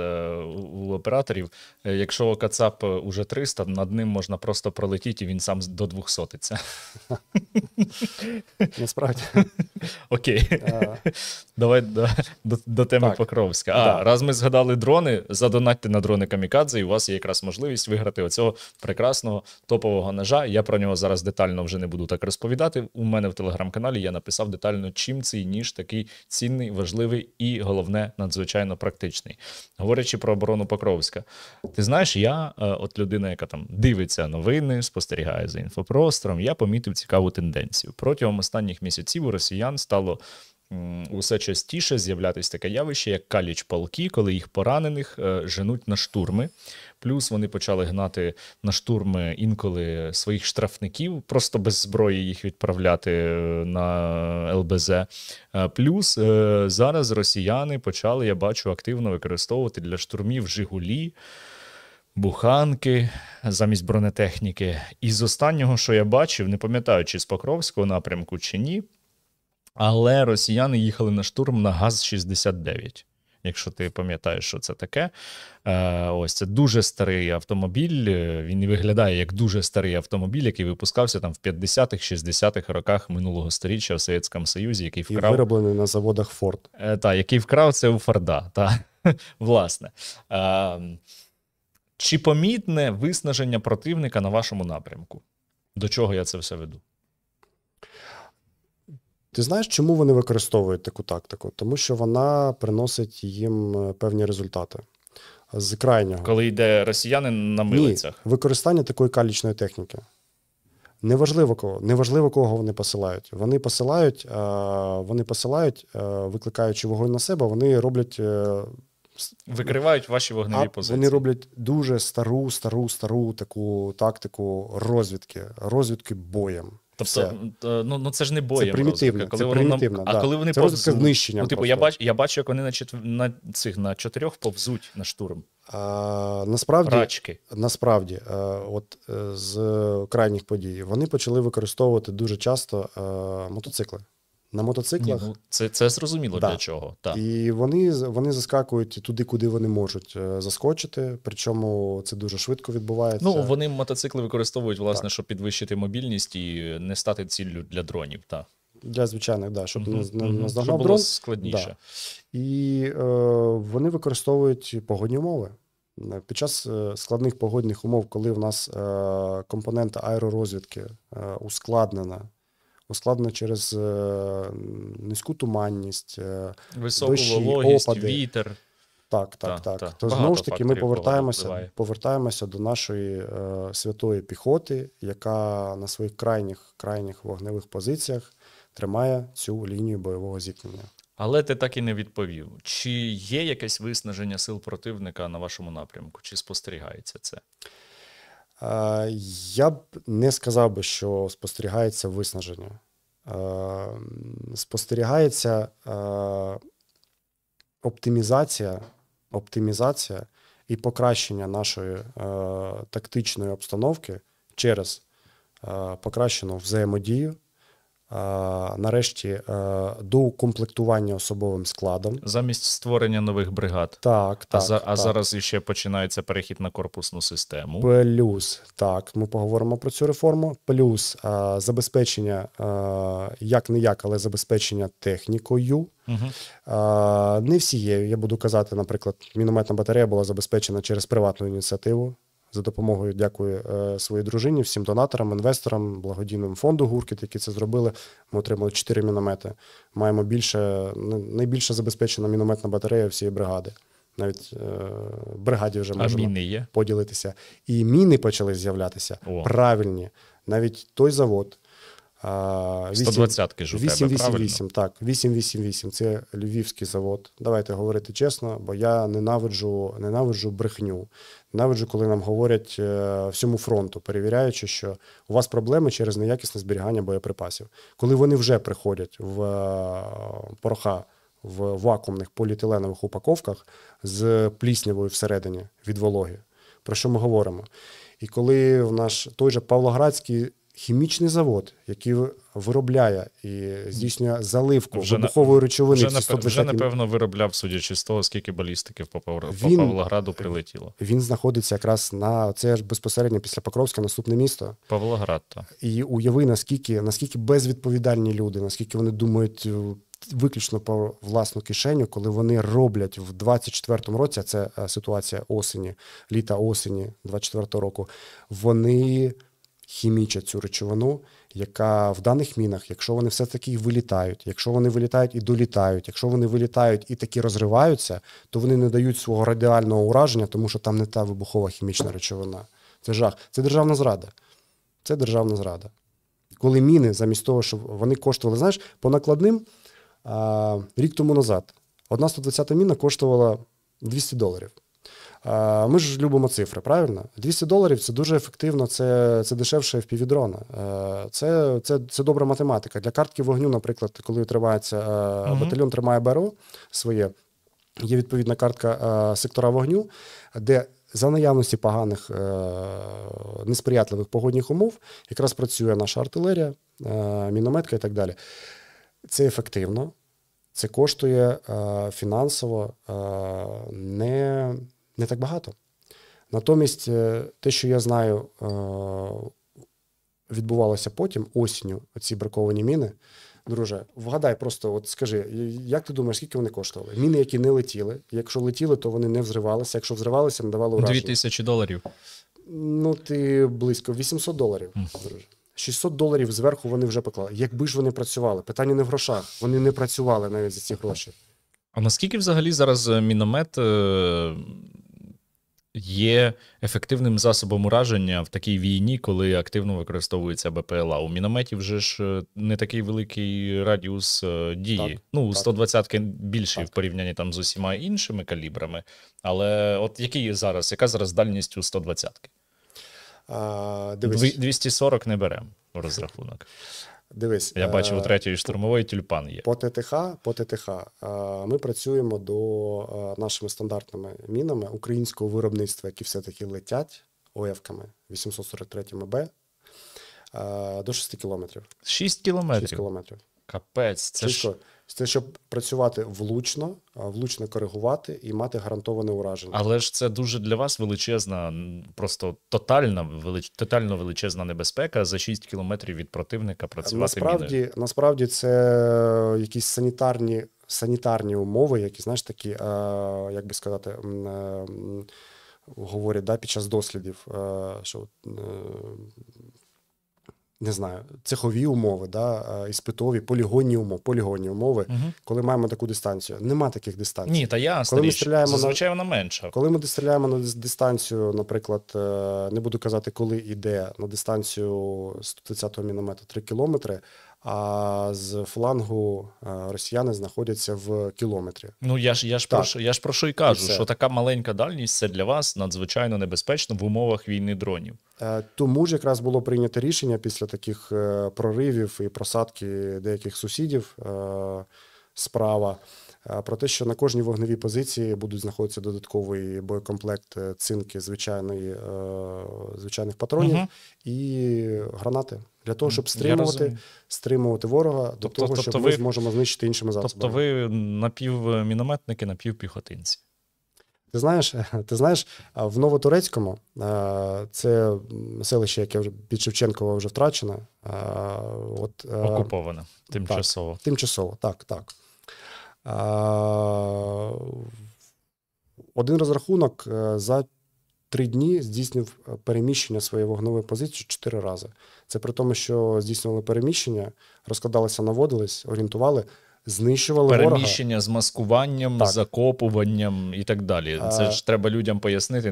у операторів? Якщо Кацап уже 300, над ним можна просто пролетіти, і він сам до 200-ться. Насправді. Окей. Давай до теми Так. Покровська. Да. Раз ми згадали дрони, задонатьте на дрони Камікадзе, і у вас є якраз можливість виграти оцього прекрасного топового ножа. Я про нього зараз детально вже не буду так розповідати. У мене в телеграм-каналі я написав детально, чим цей ніж такий цінний, важливий і, головне, надзвичайно практичний. Говорячи про оборону Покровська. Ти знаєш, я, от людина, яка там дивиться новини, спостерігає за інфопростором, я помітив цікаву тенденцію. Протягом останніх місяців у росіян стало усе частіше з'являтися таке явище, як каліч-полки, коли їх поранених женуть на штурми. Плюс вони почали гнати на штурми інколи своїх штрафників, просто без зброї їх відправляти на ЛБЗ. Плюс зараз росіяни почали, я бачу, активно використовувати для штурмів «Жигулі», буханки замість бронетехніки. І з останнього, що я бачив, не пам'ятаю, чи з Покровського напрямку, чи ні, але росіяни їхали на штурм на ГАЗ-69. Якщо ти пам'ятаєш, що це таке. Ось це дуже старий автомобіль. Він виглядає як дуже старий автомобіль, який випускався там в 50-х, 60-х роках минулого сторіччя в Совєтському Союзі, який вкрав... І вироблений на заводах Форд. Який вкрав це у Форда. Власне. Чи помітне виснаження противника на вашому напрямку? До чого я це все веду? Ти знаєш, чому вони використовують таку тактику? Тому що вона приносить їм певні результати. З крайнього. Коли йде росіянин на милицях? Ні, використання такої калічної техніки. Неважливо кого вони посилають. Вони посилають, викликаючи вогонь на себе, вони роблять... Викривають ваші вогневі позиції. Вони роблять дуже стару таку тактику розвідки боєм. Тобто, ну це ж не боєм. Це примітивно. Коли вони це розвідка знищення. Я бачу, як вони на 4 повзуть на штурм. Насправді, от з крайніх подій, вони почали використовувати дуже часто мотоцикли. На мотоциклах. Це зрозуміло для чого. Так. І вони заскакують туди, куди вони можуть заскочити, причому це дуже швидко відбувається. Ну, вони мотоцикли використовують, власне, щоб підвищити мобільність і не стати ціллю для дронів. Так. Для звичайних, щоб не наздогнав щоб було дрон. складніше. Да. І вони використовують погодні умови. Під час складних погодних умов, коли в нас компонента аеророзвідки ускладнена через низьку туманність, високу дощі, вологість, опади. Вітер. Так. То знову ж таки ми повертаємося до нашої святої піхоти, яка на своїх крайніх вогневих позиціях тримає цю лінію бойового зіткнення. Але ти так і не відповів. Чи є якесь виснаження сил противника на вашому напрямку? Чи спостерігається це? Я б не сказав би, що спостерігається виснаження. Спостерігається оптимізація і покращення нашої тактичної обстановки через покращену взаємодію, нарешті доукомплектування особовим складом. Замість створення нових бригад. Так. Зараз іще починається перехід на корпусну систему. Плюс, ми поговоримо про цю реформу. Плюс забезпечення, як-не-як, але забезпечення технікою. Не всією. Я буду казати, наприклад, мінометна батарея була забезпечена через приватну ініціативу. За допомогою, дякую своїй дружині, всім донаторам, інвесторам, благодійному фонду «Гуркіт», які це зробили. Ми отримали 4 міномети. Маємо найбільше забезпечена мінометна батарея всієї бригади. Навіть бригаді вже можемо міни є? Поділитися. І міни почали з'являтися. Правильні. Навіть той завод. 120-ки ж у тебе, правильно? 888, так. 888. Це львівський завод. Давайте говорити чесно, бо я ненавиджу брехню. Ненавиджу, коли нам говорять всьому фронту, перевіряючи, що у вас проблеми через неякісне зберігання боєприпасів. Коли вони вже приходять в пороха в вакуумних поліетиленових упаковках з пліснявою всередині від вологи. Про що ми говоримо? І коли в наш той же Павлоградський хімічний завод, який виробляє і здійснює заливку вибухової речовини, вже, напевно, виробляв, судячи з того, скільки балістиків по Павлограду прилетіло. Він знаходиться якраз це ж безпосередньо після Покровська наступне місто. Павлоград, так. І уяви, наскільки безвідповідальні люди, наскільки вони думають виключно про власну кишеню, коли вони роблять в 24-му році, а це ситуація літа-осені 24-го року, вони хімічать цю речовину, яка в даних мінах, якщо вони все-таки вилітають, якщо вони вилітають і долітають, якщо вони вилітають і таки розриваються, то вони не дають свого радіального ураження, тому що там не та вибухова хімічна речовина. Це жах. Це державна зрада. Це державна зрада. Коли міни, замість того, щоб вони коштували, знаєш, по накладним, рік тому назад одна 120-та міна коштувала $200. Ми ж любимо цифри, правильно? $200 – це дуже ефективно, це дешевше FPV-дрона. Це добра математика. Для картки вогню, наприклад, коли тримається, батальйон тримає БРО своє, є відповідна картка сектора вогню, де за наявності поганих, несприятливих погодних умов якраз працює наша артилерія, мінометка і так далі. Це ефективно, це коштує фінансово не так багато. Натомість те, що я знаю, відбувалося потім, осінню, ці браковані міни. Друже, вгадай просто, от скажи, як ти думаєш, скільки вони коштували? Міни, які не летіли. Якщо летіли, то вони не взривалися. Якщо взривалися, не давали ураження. $2000. Ну, ти близько. $800, друже. $600 зверху вони вже поклали. Якби ж вони працювали? Питання не в грошах. Вони не працювали навіть за ці гроші. А наскільки взагалі зараз міномет є ефективним засобом ураження в такій війні, коли активно використовується БПЛА? У мінометів вже ж не такий великий радіус дії. Так, 120-ки більший в порівнянні там з усіма іншими калібрами. Але от яка зараз дальність у 120-ки? Дивись. 240 не беремо в розрахунок. Дивись. Я бачив, у 3-ї штурмової тюльпан є. По ТТХ ми працюємо до нашими стандартними мінами українського виробництва, які все-таки летять ОФ-ками 843 МБ до 6 кілометрів. 6 кілометрів? 6 кілометрів. Капець. Це щоб працювати влучно коригувати і мати гарантоване ураження. Але ж це дуже для вас величезна, просто тотально величезна небезпека за 6 кілометрів від противника працювати міною. Насправді це якісь санітарні умови, які, знаєш, такі, як би сказати, говорять під час дослідів, що не знаю, цехові умови, іспитові, полігонні умови, коли маємо таку дистанцію. Нема таких дистанцій. Ні, та ясно, зазвичай вона менша. Коли ми стріляємо на дистанцію, наприклад, не буду казати, коли іде, на дистанцію 130-го міномета 3 кілометри, а з флангу росіяни знаходяться в кілометрі. Ну, я ж про що й кажу, що така маленька дальність – це для вас надзвичайно небезпечно в умовах війни дронів. Тому ж якраз було прийнято рішення після таких проривів і просадки деяких сусідів справа про те, що на кожній вогневій позиції будуть знаходитися додатковий боєкомплект цинки звичайних патронів і гранати. Для того, щоб стримувати ворога, до того, щоб ми зможемо знищити іншими засобами. Тобто ви напівмінометники, напівпіхотинці. Ти знаєш, в Новотурецькому, це селище, яке вже під Шевченкова вже втрачено. Окуповане, тимчасово. Тимчасово, так. Один розрахунок за 3 дні здійснив переміщення своєї вогневої позиції 4 рази. Це при тому, що здійснювали переміщення, розкладалися, наводились, орієнтували, знищували ворога. Переміщення з маскуванням, закопуванням і так далі. Це ж треба людям пояснити.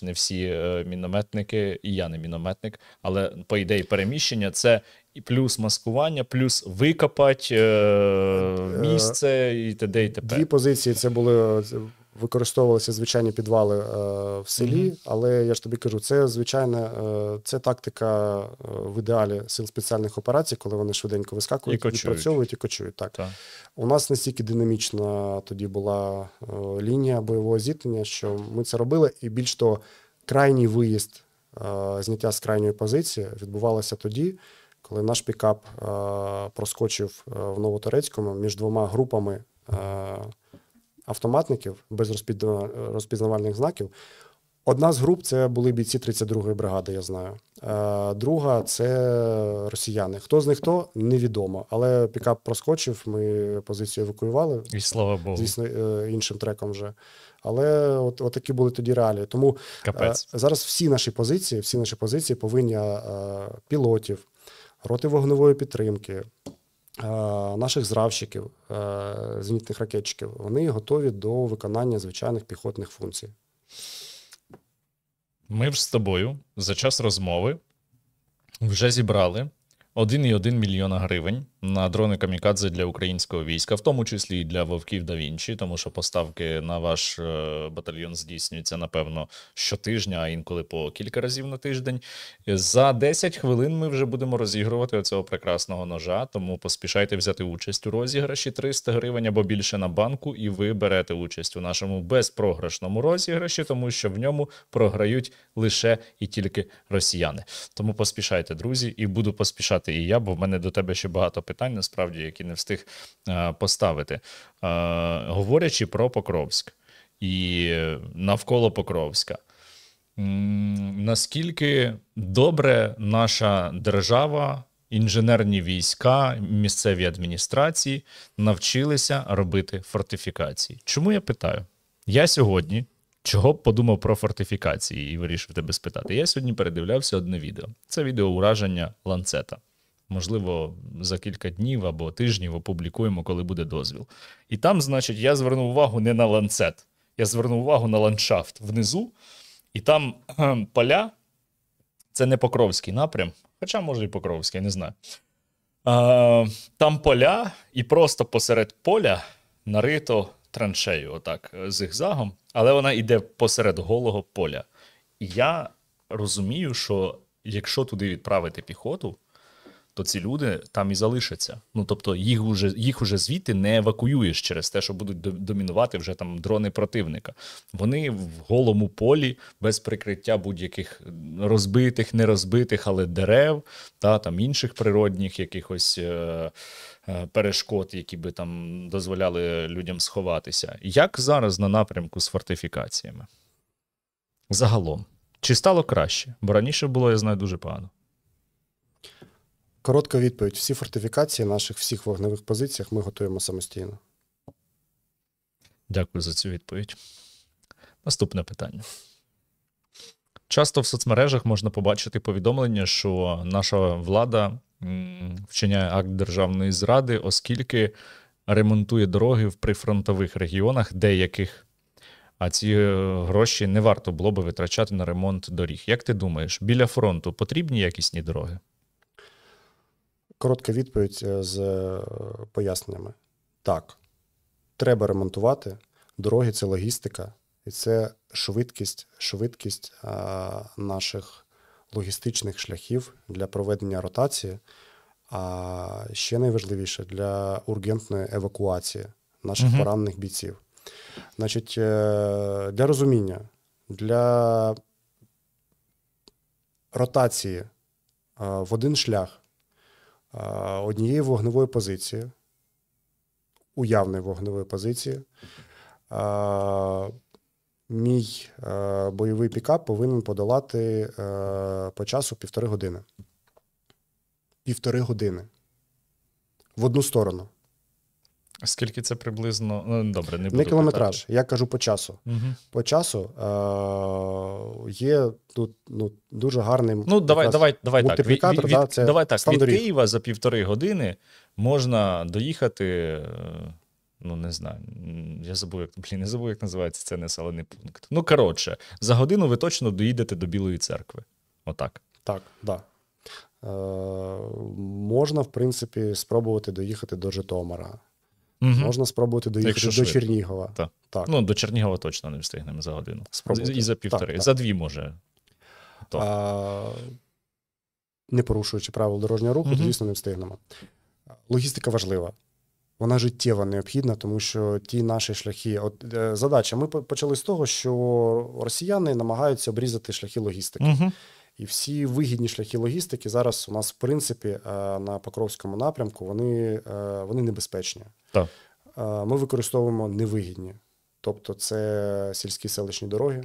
Не всі мінометники, і я не мінометник, але по ідеї переміщення – це і плюс маскування, плюс викопати місце і т.д. і т.п. 2 позиції це були використовувалися звичайні підвали в селі, але я ж тобі кажу, це звичайна, це тактика в ідеалі сил спеціальних операцій, коли вони швиденько вискакують, відпрацьовують і кочують. Так. У нас настільки динамічна тоді була лінія бойового зіткнення, що ми це робили, і більш того, крайній виїзд, зняття з крайньої позиції відбувалося тоді, коли наш пікап проскочив в Новоторецькому між двома групами автоматників без розпізнавальних знаків. Одна з груп – це були бійці 32-ї бригади, я знаю. Друга – це росіяни. Хто з них хто – невідомо. Але пікап проскочив, ми позицію евакуювали. І слава Богу. Звісно, іншим треком вже. Але от такі були тоді реалії. Тому зараз всі наші позиції повинні пілотів, роти вогневої підтримки, наших зравщиків, зенітних ракетчиків, вони готові до виконання звичайних піхотних функцій. Ми ж з тобою за час розмови вже зібрали 1,1 мільйона гривень на дрони камікадзе для українського війська, в тому числі і для Вовків да Вінчі, тому що поставки на ваш батальйон здійснюються, напевно, щотижня, а інколи по кілька разів на тиждень. За 10 хвилин ми вже будемо розігрувати оцього прекрасного ножа, тому поспішайте взяти участь у розіграші. 300 гривень або більше на банку, і ви берете участь у нашому безпрограшному розіграші, тому що в ньому програють лише і тільки росіяни. Тому поспішайте, друзі, і буду поспішати і я, бо в мене до тебе ще багато питань, насправді, які не встиг поставити. Говорячи про Покровськ і навколо Покровська, наскільки добре наша держава, інженерні війська, місцеві адміністрації навчилися робити фортифікації? Чому я питаю? Я сьогодні, чого б подумав про фортифікації і вирішив тебе спитати? Я сьогодні передивлявся одне відео. Це відео ураження ланцета. Можливо, за кілька днів або тижнів опублікуємо, коли буде дозвіл. І там, значить, я звернув увагу не на ланцет, я звернув увагу на ландшафт внизу, і там поля, це не Покровський напрям, хоча, може, і Покровський, я не знаю. Там поля, і просто посеред поля нарито траншею, отак, зигзагом, але вона йде посеред голого поля. І я розумію, що якщо туди відправити піхоту, то ці люди там і залишаться. Ну, тобто їх уже звідти не евакуюєш через те, що будуть домінувати вже там дрони противника. Вони в голому полі, без прикриття будь-яких розбитих, не розбитих, але дерев, та там інших природних якихось перешкод, які би там дозволяли людям сховатися. Як зараз на напрямку з фортифікаціями? Загалом. Чи стало краще? Бо раніше було, я знаю, дуже погано. Коротка відповідь. Всі фортифікації наших всіх вогневих позиціях ми готуємо самостійно. Дякую за цю відповідь. Наступне питання. Часто в соцмережах можна побачити повідомлення, що наша влада вчиняє акт державної зради, оскільки ремонтує дороги в прифронтових регіонах деяких, а ці гроші не варто було би витрачати на ремонт доріг. Як ти думаєш, біля фронту потрібні якісні дороги? Коротка відповідь з поясненнями. Так, треба ремонтувати. Дороги – це логістика. І це швидкість наших логістичних шляхів для проведення ротації, а ще найважливіше – для ургентної евакуації наших поранених бійців. Значить, для розуміння, для ротації в один шлях однієї вогневої позиції, уявної вогневої позиції, мій бойовий пікап повинен подолати по часу 1,5 години. 1,5 години. В одну сторону. Скільки це приблизно? Ну, добре, не буду не кілометраж, питати. я кажу по часу. По часу є тут дуже гарний давай мультиплікатор. Давай так, від Києва за 1,5 години можна доїхати, ну не знаю, я забув, як називається цей населений пункт. Ну, коротше, за годину ви точно доїдете до Білої церкви. Отак. Так, да. Можна, в принципі, спробувати доїхати до Житомира. Можна спробувати доїхати до Чернігова. Так. Ну, до Чернігова точно не встигнемо за годину. Спробувати. І за півтори. За 2 може. Не порушуючи правил дорожнього руху, звісно, не встигнемо. Логістика важлива. Вона життєво необхідна, тому що ті наші шляхи... Задача. Ми почали з того, що росіяни намагаються обрізати шляхи логістики. І всі вигідні шляхи логістики зараз у нас, в принципі, на Покровському напрямку, вони небезпечні. Так. Ми використовуємо невигідні. Тобто це сільські селищні дороги.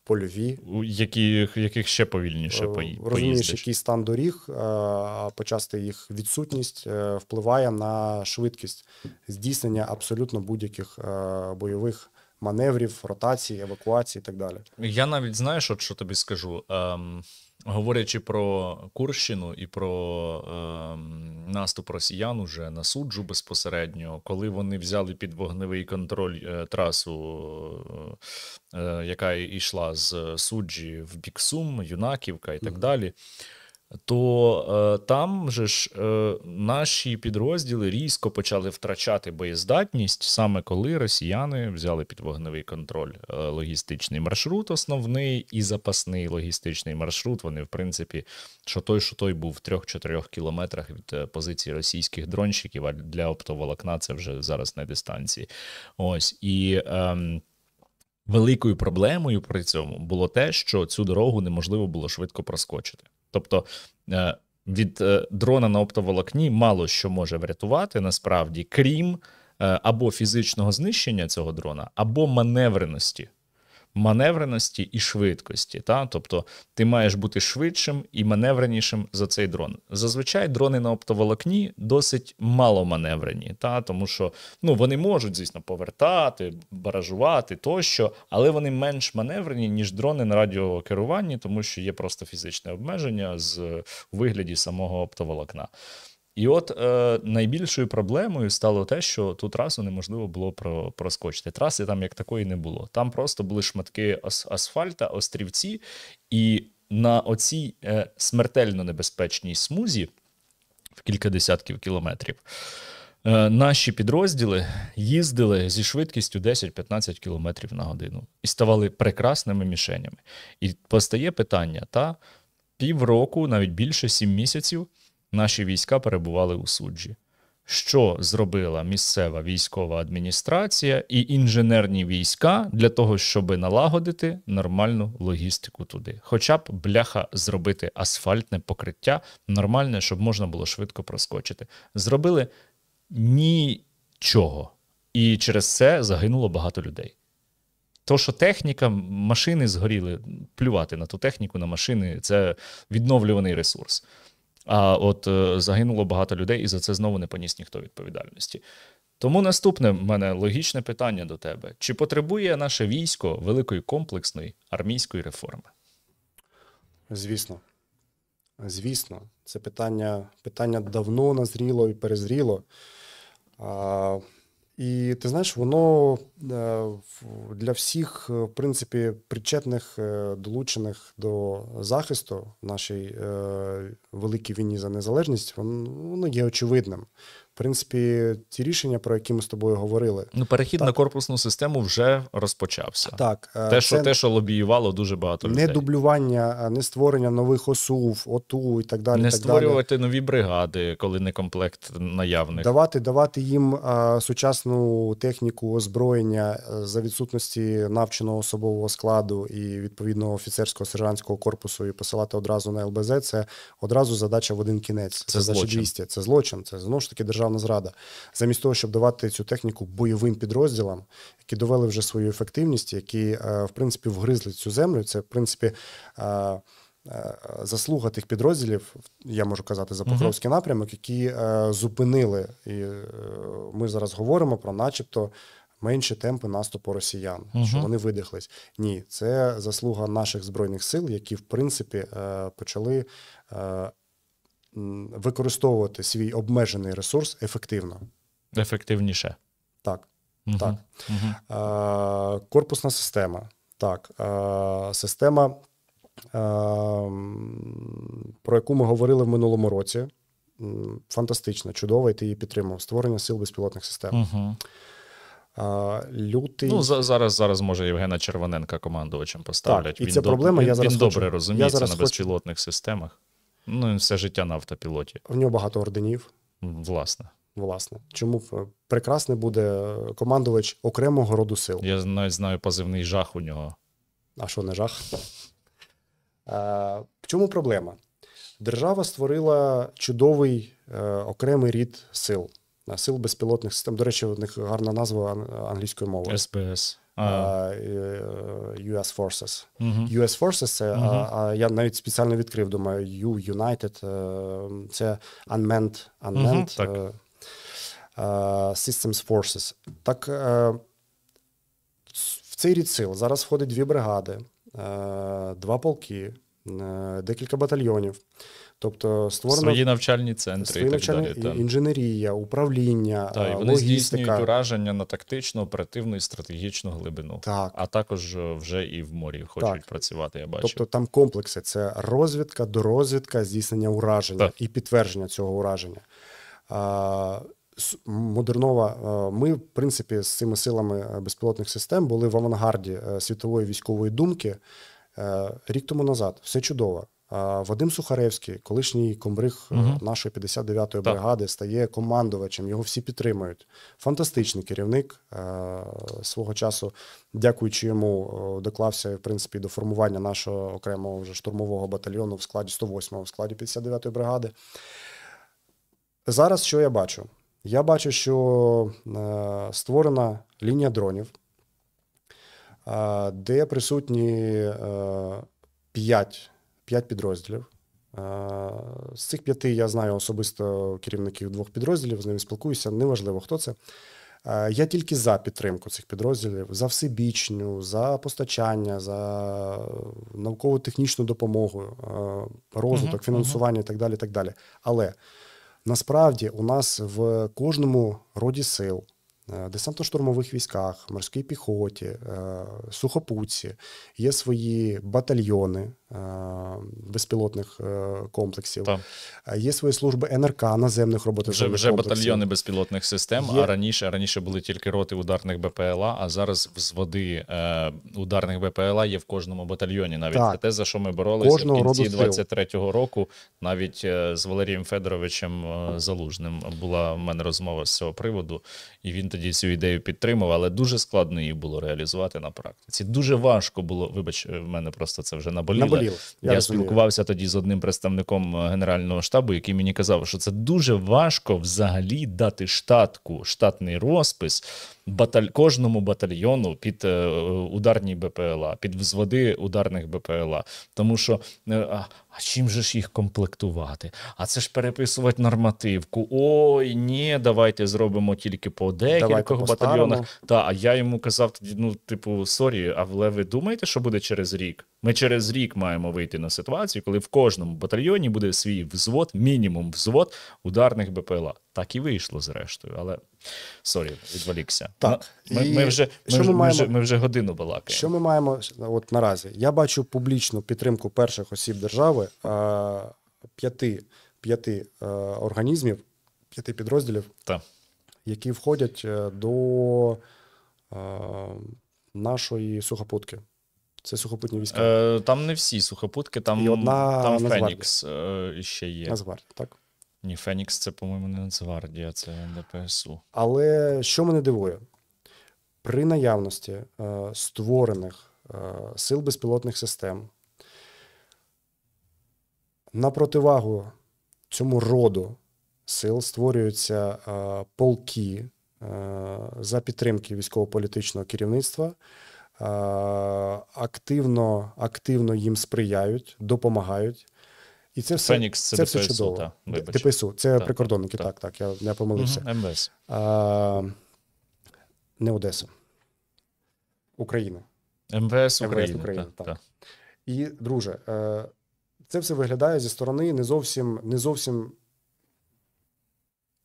Польові. У яких ще повільніше поїздиш. Розумієш, який стан доріг, почасти їх відсутність впливає на швидкість здійснення абсолютно будь-яких бойових маневрів, ротацій, евакуацій і так далі. Я навіть, знаєш, от що тобі скажу, говорячи про Курщину і про наступ росіян уже на суджу безпосередньо, коли вони взяли під вогневий контроль трасу, яка йшла з суджі в бік Сум, Юнаківка і так далі, то там же ж наші підрозділи різко почали втрачати боєздатність, саме коли росіяни взяли під вогневий контроль логістичний маршрут основний і запасний логістичний маршрут. Вони, в принципі, що той був в 3-4 кілометрах від позиції російських дронщиків, а для оптоволокна це вже зараз на дистанції. Ось. І великою проблемою при цьому було те, що цю дорогу неможливо було швидко проскочити. Тобто від дрона на оптоволокні мало що може врятувати, насправді, крім або фізичного знищення цього дрона, або маневреності і швидкості. Та? Тобто ти маєш бути швидшим і маневренішим за цей дрон. Зазвичай дрони на оптоволокні досить мало маневрені, та? Тому що вони можуть, звісно, повертати, баражувати тощо, але вони менш маневрені, ніж дрони на радіокеруванні, тому що є просто фізичне обмеження у вигляді самого оптоволокна. І от найбільшою проблемою стало те, що ту трасу неможливо було проскочити. Траси там як такої не було. Там просто були шматки асфальта, острівці, і на оцій смертельно небезпечній смузі в кілька десятків кілометрів наші підрозділи їздили зі швидкістю 10-15 кілометрів на годину і ставали прекрасними мішенями. І постає питання, півроку, навіть більше, 7 місяців, наші війська перебували у суджі. Що зробила місцева військова адміністрація і інженерні війська для того, щоб налагодити нормальну логістику туди? Хоча б, бляха, зробити асфальтне покриття нормальне, щоб можна було швидко проскочити. Зробили нічого. І через це загинуло багато людей. То, що техніка, машини згоріли, плювати на ту техніку, на машини – це відновлюваний ресурс. А от загинуло багато людей, і за це знову не поніс ніхто відповідальності. Тому наступне в мене логічне питання до тебе. Чи потребує наше військо великої комплексної армійської реформи? Звісно. Звісно. Це питання давно назріло і перезріло. І ти знаєш, воно для всіх, в принципі, причетних, долучених до захисту в нашій великій війні за незалежність, воно є очевидним. В принципі, ті рішення, про які ми з тобою говорили. Перехід на корпусну систему вже розпочався. Так. Те, що лобіювало дуже багато людей. Не дублювання, не створення нових ОСУВ, ОТУ і так далі. Не створювати нові бригади, коли не комплект наявних. Давати їм сучасну техніку, озброєння за відсутності навченого особового складу і відповідного офіцерського сержантського корпусу і посилати одразу на ЛБЗ – це одразу задача в один кінець. Це злочин. 200. Це злочин. Це, знову ж таки, державна зрада. Замість того, щоб давати цю техніку бойовим підрозділам, які довели вже свою ефективність, які, в принципі, вгризли цю землю, це, в принципі, заслуга тих підрозділів, я можу казати за Покровський напрямок, які зупинили, і ми зараз говоримо про начебто менші темпи наступу росіян, що вони видихлись. Ні, це заслуга наших Збройних сил, які, в принципі, почали використовувати свій обмежений ресурс ефективно. Ефективніше. Так. Так. Корпусна система. Так. Система, про яку ми говорили в минулому році. фантастична, чудова, і ти її підтримав. Створення сил безпілотних систем. Лютий... Ну, зараз може Євгена Червоненка командувачем поставлять. Так, і це проблема. Він добре розуміється на безпілотних системах. Ну, все життя на автопілоті. В нього багато орденів. Власне. Чому прекрасний буде командувач окремого роду сил. Я навіть знаю позивний жах у нього. А що не жах? В чому проблема? Держава створила чудовий окремий рід сил. Сил безпілотних систем. До речі, у них гарна назва англійською мовою. СБС. US Forces. US Forces – це, я навіть спеціально відкрив, думаю, United – це Unmanned Systems Forces. Так, в цей рід сил зараз входить 2 бригади, 2 полки, декілька батальйонів. Тобто створено свої навчальні центри і так далі. Інженерія, управління, і вони здійснюють ураження на тактичну, оперативну і стратегічну глибину. Так. А також вже і в морі хочуть працювати, я бачу. Тобто там комплекси. Це розвідка, дорозвідка, здійснення ураження і підтвердження цього ураження. Модернова. Ми, в принципі, з цими силами безпілотних систем були в авангарді світової військової думки рік тому назад. Все чудово. Вадим Сухаревський, колишній комбриг нашої 59-ї бригади, стає командувачем, його всі підтримують. Фантастичний керівник. Свого часу, дякуючи йому, доклався, в принципі, до формування нашого окремого вже штурмового батальйону в складі 108-го, в складі 59-ї бригади. Зараз що я бачу? Я бачу, що створена лінія дронів, де присутні 5 підрозділів. З цих 5 я знаю особисто керівників 2 підрозділів, з ними спілкуюся, неважливо, хто це. Я тільки за підтримку цих підрозділів, за всебічну, за постачання, за науково-технічну допомогу, розвиток, фінансування і так далі, так далі. Але насправді у нас в кожному роді сил, десантно-штурмових військах, морській піхоті, сухопутці є свої батальйони безпілотних комплексів, є свої служби НРК, наземних роботизованих вже комплексів. Батальйони безпілотних систем, а раніше були тільки роти ударних БПЛА, а зараз взводи ударних БПЛА є в кожному батальйоні. Навіть це те, за що ми боролися в кінці 23-го року. Навіть з Валерієм Федоровичем Залужним була в мене розмова з цього приводу, і він тоді цю ідею підтримав, але дуже складно її було реалізувати на практиці. Дуже важко було, вибач, в мене просто це вже наболіло. Я спілкувався тоді з одним представником Генерального штабу, який мені казав, що це дуже важко взагалі дати штатний розпис кожному батальйону під ударні БПЛА, під взводи ударних БПЛА. Тому що, а чим же ж їх комплектувати? А це ж переписувати нормативку. Ой, ні, давайте зробимо тільки по декількох батальйонах. А я йому казав тоді, сорі, але ви думаєте, що буде через рік? Ми через рік маємо вийти на ситуацію, коли в кожному батальйоні буде свій взвод, мінімум взвод ударних БПЛА. Так і вийшло зрештою, але сорі, відволікся. Так. Ми вже годину балакаємо. Що ми маємо от наразі? Я бачу публічну підтримку перших осіб держави, 5 організмів, 5 підрозділів, які входять до нашої сухопутки. Це сухопутні війська. Там не всі сухопутки, там Фенікс ще є. Нацгвардія, так? Ні, Фенікс це, по-моєму, не Нацгвардія, це ДПСУ. Але що мене дивує? При наявності створених сил безпілотних систем на противагу цьому роду сил створюються полки за підтримки військово-політичного керівництва, активно їм сприяють, допомагають. І це все, Фенікс це все ДПСУ, чудово. ДПСУ, це прикордонники, так, я помилився. МВС. Не Одеса. Україна. МВС України. Так. І, друже, це все виглядає зі сторони не зовсім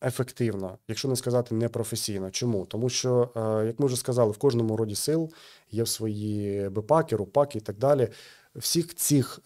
ефективно, якщо не сказати непрофесійно. Чому? Тому що, як ми вже сказали, в кожному роді сил є свої БПАКи, РУПАКи і так далі. всіх цих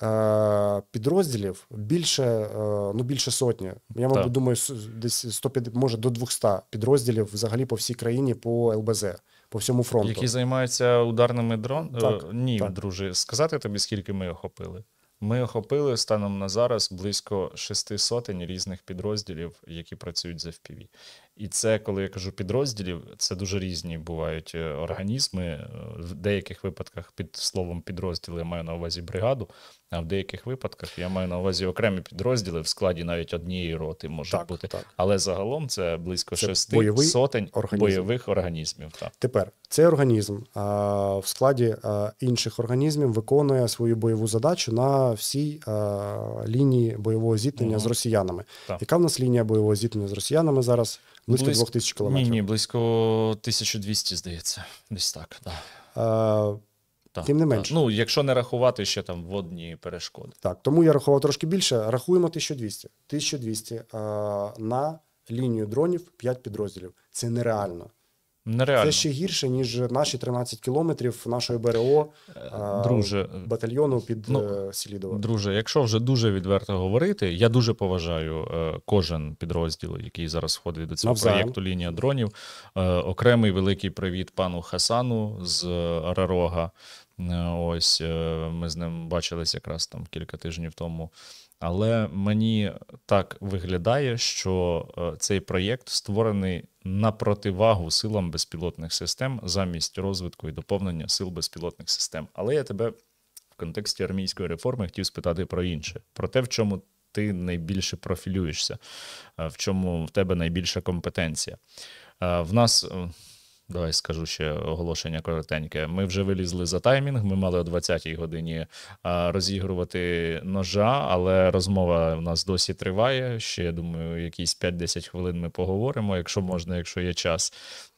підрозділів більше сотні. Я, мабуть, думаю, десь 150, може до 200 підрозділів взагалі по всій країні по ЛБЗ, по всьому фронту. Які займаються ударними дронами? Так, Ні, так. друже, сказати тобі, скільки ми охопили? Ми охопили станом на зараз близько 600 різних підрозділів, які працюють з FPV. І це, коли я кажу підрозділів, це дуже різні бувають організми. В деяких випадках під словом підрозділи я маю на увазі бригаду, а в деяких випадках я маю на увазі окремі підрозділи в складі навіть однієї роти може бути. Так. Але загалом це близько 600 бойових організмів. Так. Тепер цей організм в складі інших організмів виконує свою бойову задачу на всій лінії бойового зіткнення з росіянами. Так. Яка в нас лінія бойового зіткнення з росіянами зараз? Близько 2000 кілометрів. Ні, близько 1200, здається. Десь так, так. Тим не менше. Ну, якщо не рахувати ще там водні перешкоди. Так, тому я рахував трошки більше. Рахуємо 1200. 1200 на лінію дронів 5 підрозділів. Це нереально. Нереально. Це ще гірше, ніж наші 13 кілометрів нашої БРО, друже, батальйону під Селідово. Друже, якщо вже дуже відверто говорити, я дуже поважаю кожен підрозділ, який зараз входить до цього проєкту «Лінія дронів». Окремий великий привіт пану Хасану з Рарога. Ось ми з ним бачились якраз там кілька тижнів тому. Але мені так виглядає, що цей проєкт створений на противагу силам безпілотних систем замість розвитку і доповнення сил безпілотних систем. Але я тебе в контексті армійської реформи хотів спитати про інше. Про те, в чому ти найбільше профілюєшся, в чому в тебе найбільша компетенція. В нас... Давай скажу ще оголошення коротеньке. Ми вже вилізли за таймінг, ми мали о 20-й годині розігрувати ножа, але розмова в нас досі триває. Ще, я думаю, якісь 5-10 хвилин ми поговоримо, якщо можна, якщо є час.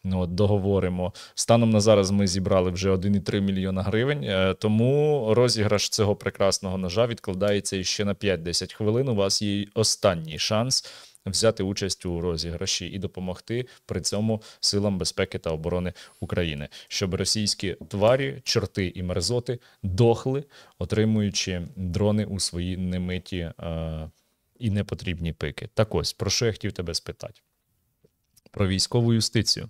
Договоримо. Станом на зараз ми зібрали вже 1,3 мільйона гривень, тому розіграш цього прекрасного ножа відкладається іще на 5-10 хвилин. У вас є останній шанс взяти участь у розіграші і допомогти при цьому силам безпеки та оборони України, щоб російські тварі, чорти і мерзоти дохли, отримуючи дрони у свої немиті і непотрібні пики. Так ось, про що я хотів тебе спитати? Про військову юстицію.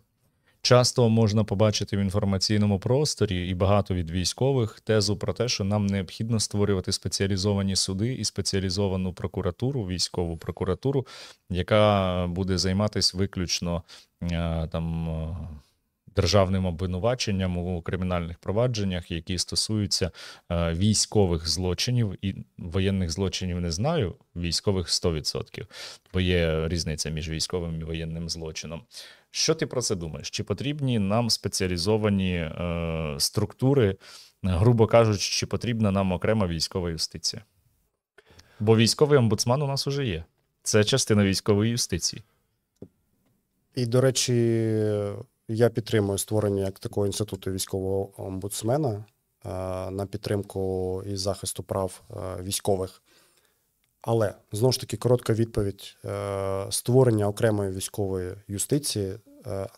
Часто можна побачити в інформаційному просторі і багато від військових тезу про те, що нам необхідно створювати спеціалізовані суди і спеціалізовану прокуратуру, військову прокуратуру, яка буде займатися виключно державним обвинуваченням у кримінальних провадженнях, які стосуються військових злочинів і воєнних злочинів не знаю, військових 100%, бо є різниця між військовим і воєнним злочином. Що ти про це думаєш? Чи потрібні нам спеціалізовані структури, грубо кажучи, чи потрібна нам окрема військова юстиція? Бо військовий омбудсман у нас уже є. Це частина військової юстиції. І, до речі, я підтримую створення як такого інституту військового омбудсмена на підтримку і захисту прав військових. Але, знову ж таки, коротка відповідь. Створення окремої військової юстиції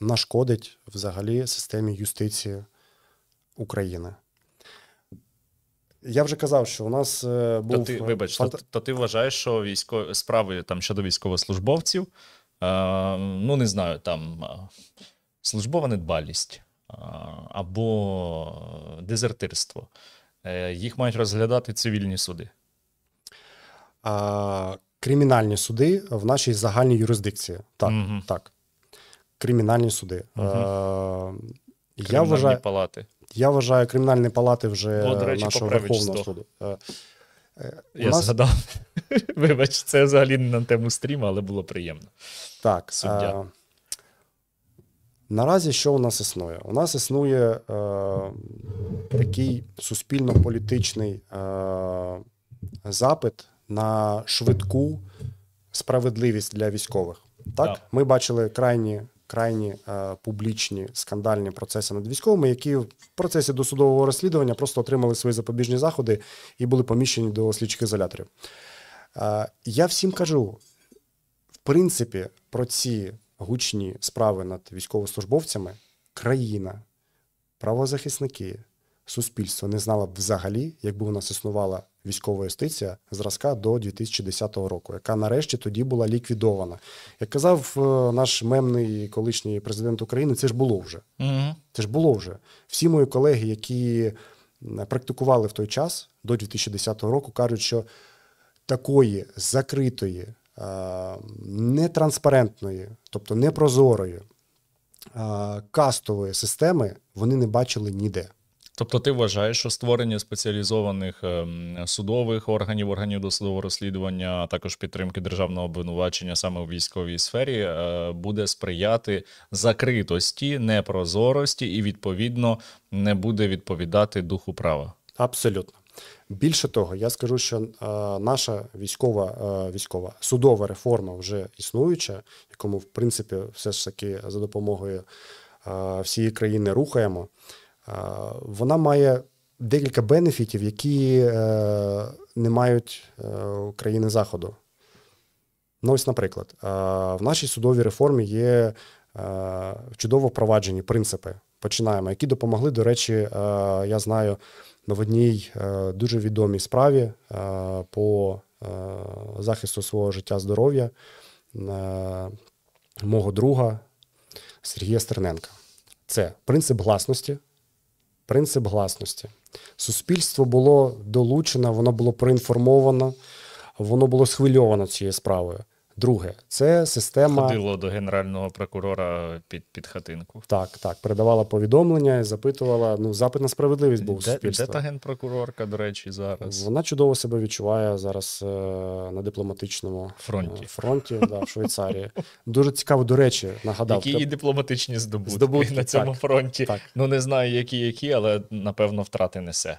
нашкодить взагалі системі юстиції України. Я вже казав, що у нас був... То ти вважаєш, що справи там щодо військовослужбовців, ну, не знаю, там службова недбалість або дезертирство, їх мають розглядати цивільні суди? Кримінальні суди в нашій загальній юрисдикції. Так, так. Кримінальні суди. Кримінальні палати. Я вважаю, кримінальні палати вже нашого Верховного суду. Я згадав. Вибач, це взагалі не на тему стріму, але було приємно. Так. Наразі що у нас існує? У нас існує такий суспільно-політичний запит на швидку справедливість для військових. Так? Ми бачили крайні публічні скандальні процеси над військовими, які в процесі досудового розслідування просто отримали свої запобіжні заходи і були поміщені до слідчих ізоляторів. Я всім кажу, в принципі, про ці гучні справи над військовослужбовцями країна, правозахисники, суспільство не знало б взагалі, якби у нас існувала військова юстиція зразка до 2010 року, яка нарешті тоді була ліквідована. Як казав наш мемний колишній президент України, це ж було вже. Це ж було вже. Всі мої колеги, які практикували в той час, до 2010 року, кажуть, що такої закритої, нетранспарентної, тобто непрозорої, кастової системи вони не бачили ніде. Тобто ти вважаєш, що створення спеціалізованих судових органів досудового розслідування, а також підтримки державного обвинувачення саме у військовій сфері буде сприяти закритості, непрозорості і, відповідно, не буде відповідати духу права? Абсолютно. Більше того, я скажу, що наша військова судова реформа вже існуюча, яку ми, в принципі, все ж таки за допомогою всієї країни рухаємо, вона має декілька бенефітів, які не мають країни Заходу. Ну, ось, наприклад, в нашій судовій реформі є чудово впроваджені принципи. Починаємо, які допомогли, до речі, я знаю, в одній дуже відомій справі по захисту свого життя, здоров'я мого друга Сергія Стерненка. Це принцип гласності. Принцип гласності. Суспільство було долучено, воно було проінформовано, воно було схвильовано цією справою. Друге, це система... Ходило до генерального прокурора під хатинку. Так, передавала повідомлення і запитувала, запит на справедливість був у суспільства. Де та генпрокурорка, до речі, зараз? Вона чудово себе відчуває зараз на дипломатичному фронті в Швейцарії. Дуже цікаво, до речі, нагадав. Які її дипломатичні здобутки на цьому фронті? Так. Не знаю, які, але, напевно, втрати несе.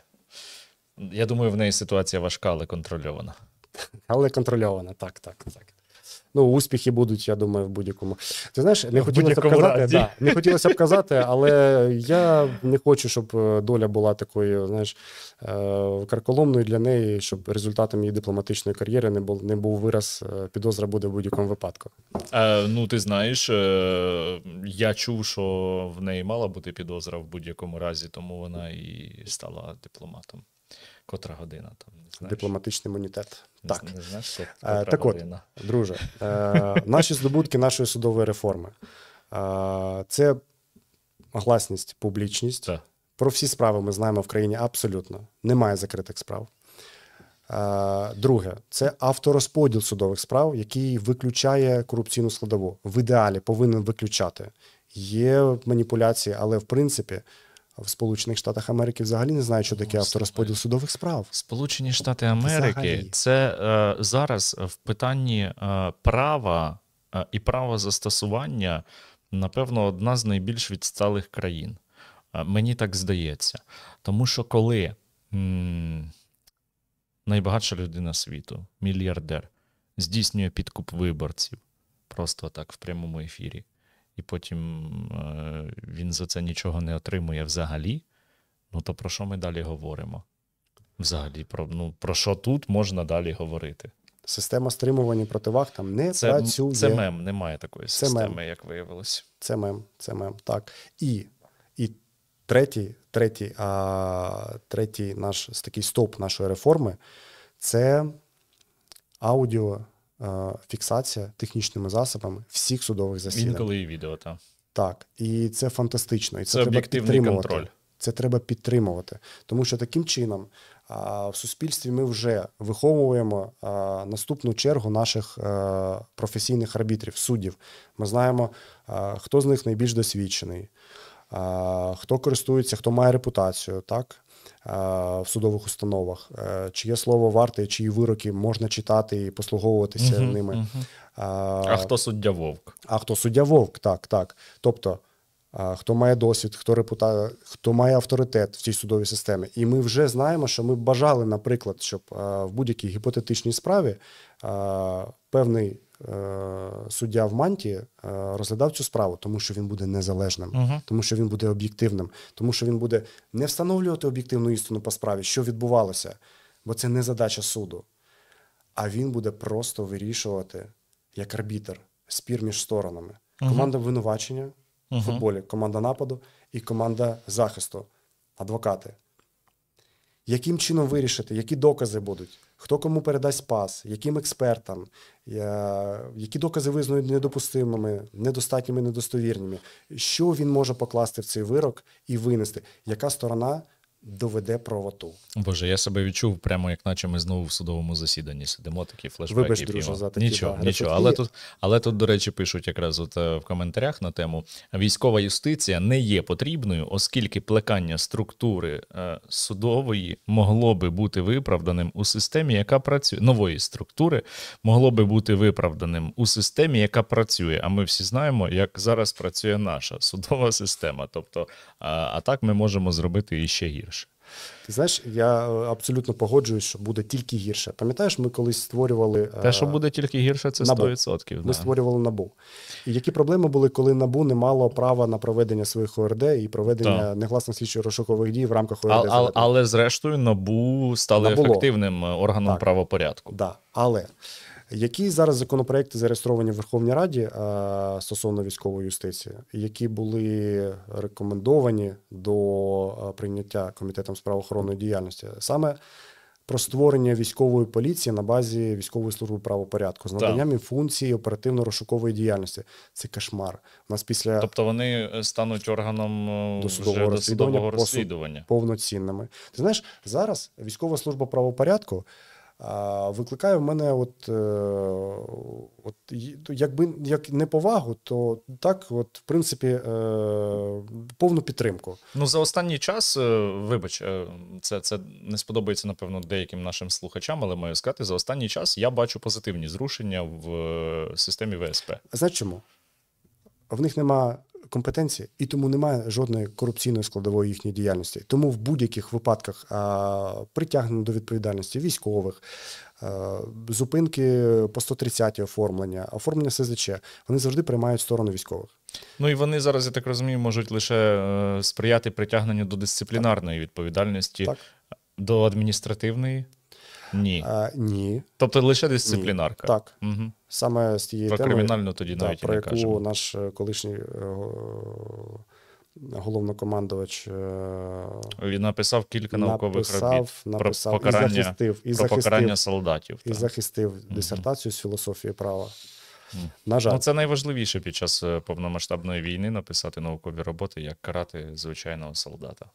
Я думаю, в неї ситуація важка, але контрольована. Але контрольована, так. Успіхи будуть, я думаю, в будь-якому. Ти знаєш, не хотілося б казати, але я не хочу, щоб доля була такою, знаєш, карколомною для неї, щоб результатом її дипломатичної кар'єри не був вираз, підозра буде в будь-якому випадку. Ти знаєш, я чув, що в неї мала бути підозра в будь-якому разі, тому вона і стала дипломатом. Котра година там, не знаєш? Дипломатичний імунітет. Так. Не знаєш, так година. От, друже, наші здобутки нашої судової реформи. Це гласність, публічність. Так. Про всі справи ми знаємо в країні абсолютно. Немає закритих справ. Друге, це авторозподіл судових справ, який виключає корупційну складову. В ідеалі повинен виключати. Є маніпуляції, але в принципі в Сполучених Штатах Америки взагалі не знають, що таке авторозподіл судових справ. Сполучені Штати Америки – це зараз в питанні права і правозастосування, напевно, одна з найбільш відсталих країн. Мені так здається. Тому що коли найбагатша людина світу, мільярдер, здійснює підкуп виборців, просто так в прямому ефірі, і потім він за це нічого не отримує взагалі, то про що ми далі говоримо? Взагалі, про що тут можна далі говорити? Система стримування противаг там не працює. Це мем, немає такої системи, як виявилось. Це мем, так. І третій наш такий стовп нашої реформи – це аудіофіксація технічними засобами всіх судових засідань. Інколи і відео, так. Так, і це фантастично. І це об'єктивний контроль. Це треба підтримувати. Тому що таким чином в суспільстві ми вже виховуємо наступну чергу наших професійних арбітрів, суддів. Ми знаємо, хто з них найбільш досвідчений, хто користується, хто має репутацію, так, в судових установах, чиє слово варте, чиї вироки можна читати і послуговуватися ними. А хто суддя Вовк? А хто суддя Вовк, так. Тобто, хто має досвід, хто має авторитет в цій судовій системі. І ми вже знаємо, що ми б бажали, наприклад, щоб в будь-якій гіпотетичній справі певний суддя в мантії розглядав цю справу, тому що він буде незалежним, тому що він буде об'єктивним, тому що він буде не встановлювати об'єктивну істину по справі, що відбувалося, бо це не задача суду, а він буде просто вирішувати, як арбітр, спір між сторонами. Команда обвинувачення в футболі, команда нападу і команда захисту, адвокати. Яким чином вирішити, які докази будуть, хто кому передасть пас, яким експертам, які докази визнають недопустимими, недостатніми, недостовірними, що він може покласти в цей вирок і винести, яка сторона доведе правоту. Боже, я себе відчув прямо, як наче ми знову в судовому засіданні сидимо, такі флешбеки. Вибач, друже, за такі, Нічого. Але тут, до речі, пишуть якраз от в коментарях на тему військова юстиція не є потрібною, оскільки плекання структури судової могло би бути виправданим у системі, яка працює. Нової структури могло би бути виправданим у системі, яка працює. А ми всі знаємо, як зараз працює наша судова система. Тобто, а так ми можемо зробити іще гірше. Ти знаєш, я абсолютно погоджуюсь, що буде тільки гірше. Пам'ятаєш, ми колись створювали... Те, що буде тільки гірше, це 100%. Ми створювали НАБУ. І які проблеми були, коли НАБУ не мало права на проведення своїх ОРД і проведення негласно слідчо-розшукових дій в рамках ОРД? Але зрештою, НАБУ стали ефективним органом правопорядку. Так, але... Які зараз законопроекти зареєстровані в Верховній Раді стосовно військової юстиції, які були рекомендовані до прийняття Комітетом з правоохоронної діяльності? Саме про створення військової поліції на базі військової служби правопорядку з наданням їм функції оперативно-розшукової діяльності. Це кошмар. У нас після... Тобто вони стануть органом досудового розслідування. Повноцінними. Ти знаєш, зараз військова служба правопорядку викликає в мене якби як неповагу, то так, в принципі, повну підтримку. Ну, за останній час, вибач, це не сподобається, напевно, деяким нашим слухачам, але маю сказати, за останній час я бачу позитивні зрушення в системі ВСП. Знаєш чому? В них нема компетенції, і тому немає жодної корупційної складової їхньої діяльності. Тому в будь-яких випадках притягнення до відповідальності військових, зупинки по 130 оформлення СЗЧ, вони завжди приймають сторону військових. Ну і вони зараз, я так розумію, можуть лише сприяти притягненню до дисциплінарної відповідальності, до адміністративної? Ні. Ні. Тобто лише дисциплінарка? Ні. Так. Угу. Саме з тієї теми, кримінальну тоді навіть про не кажемо. яку наш колишній головнокомандувач він написав кілька наукових робіт про покарання солдатів. І захистив дисертацію з філософії права. На жаль. Ну, це найважливіше під час повномасштабної війни написати наукові роботи, як карати звичайного солдата.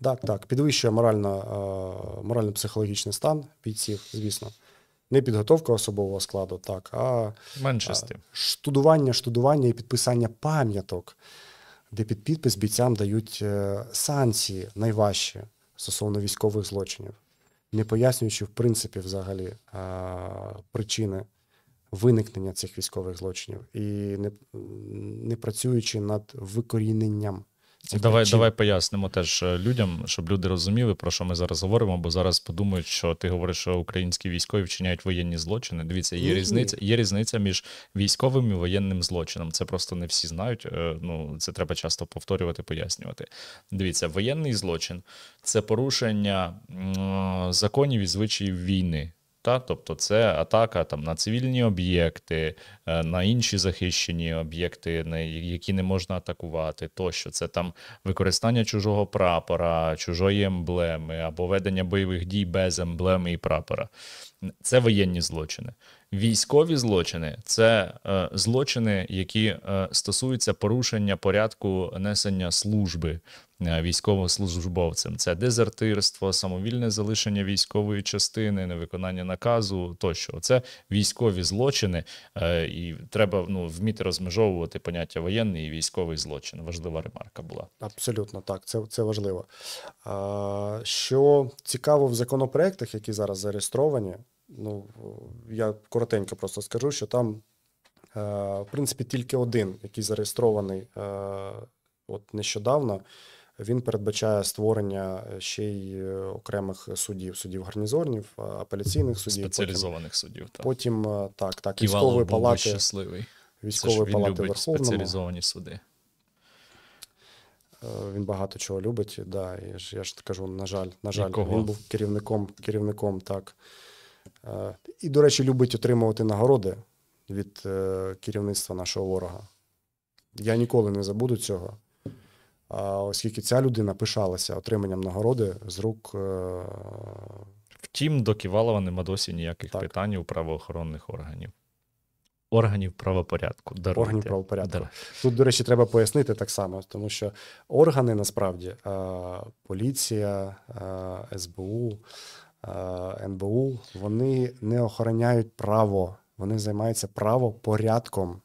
Так. Підвищує морально-психологічний стан бійців, звісно. Не підготовка особового складу, так, а менше з тим. Штудування і підписання пам'яток, де під підпис бійцям дають санкції найважчі стосовно військових злочинів, не пояснюючи, в принципі, взагалі причини виникнення цих військових злочинів і не працюючи над викоріненням. Давай пояснимо теж людям, щоб люди розуміли, про що ми зараз говоримо, бо зараз подумають, що ти говориш, що українські військові вчиняють воєнні злочини. Дивіться, є різниця між військовим і воєнним злочином. Це просто не всі знають, це треба часто повторювати, пояснювати. Дивіться, воєнний злочин – це порушення законів і звичаїв війни. Тобто це атака на цивільні об'єкти, на інші захищені об'єкти, які не можна атакувати, тощо. Це там використання чужого прапора, чужої емблеми або ведення бойових дій без емблеми і прапора. Це воєнні злочини. Військові злочини – це злочини, які стосуються порушення порядку несення служби військовослужбовцем. Це дезертирство, самовільне залишення військової частини, невиконання наказу тощо. Це військові злочини, і треба вміти розмежовувати поняття воєнний і військовий злочин. Важлива ремарка була. Абсолютно, так, це важливо. Що цікаво в законопроектах, які зараз зареєстровані, я коротенько просто скажу, що там, в принципі, тільки один, який зареєстрований нещодавно, він передбачає створення ще й окремих судів гарнізонів, апеляційних судів. Спеціалізованих судів. Так. Потім, військової палати. Щасливий. Військової палати Верховного. Спеціалізовані суди. Він багато чого любить, я ж кажу, на жаль. Він був керівником, так. І, до речі, любить отримувати нагороди від керівництва нашого ворога. Я ніколи не забуду цього. оскільки ця людина пишалася отриманням нагороди з рук. Втім, до Ківалова нема досі ніяких питань у правоохоронних органів. Органів правопорядку. Даруйте. Органів правопорядку. Тут, до речі, треба пояснити так само, тому що органи, насправді, поліція, СБУ, НБУ, вони не охороняють право, вони займаються правопорядком.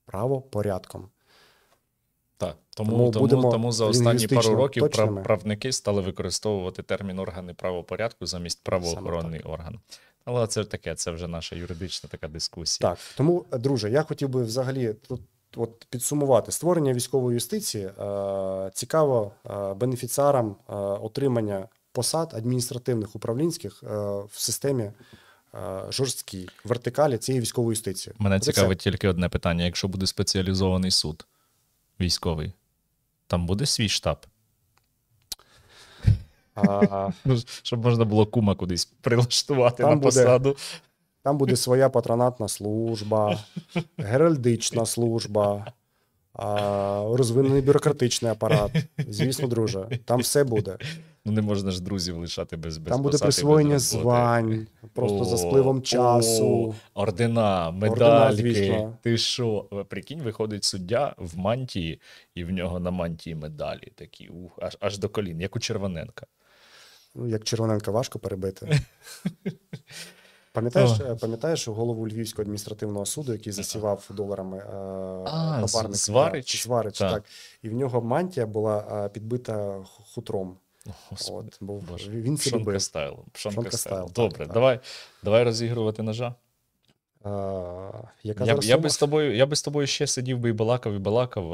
Правопорядком. Так, тому за останні пару років правники стали використовувати термін органи правопорядку замість правоохоронний орган. Але це таке, це вже наша юридична така дискусія. Так, тому, друже, я хотів би взагалі тут підсумувати. Створення військової юстиції цікаво бенефіціарам отримання посад адміністративних, управлінських в системі жорсткій вертикалі цієї військової юстиції. Мене цікавить тільки одне питання. Якщо буде спеціалізований суд військовий, там буде свій штаб? Щоб можна було кума кудись прилаштувати на посаду. Там буде своя патронатна служба, геральдична служба, розвинений бюрократичний апарат. Звісно, друже, там все буде. Ну не можна ж друзів лишати без посади. Там буде присвоєння звань, просто за спливом часу. Ордена, медальки. Ти що? Прикинь, виходить суддя в мантії, і в нього на мантії медалі такі, аж до колін, як у Червоненка. Ну, як Червоненка важко перебити. Пам'ятаєш голову Львівського адміністративного суду, який засівав доларами напарника? Зварич, так. І в нього мантія була підбита хутром. Він це любив. Пшонка стайл. Добре, давай розігрувати ножа. Я би з тобою ще сидів би і балакав,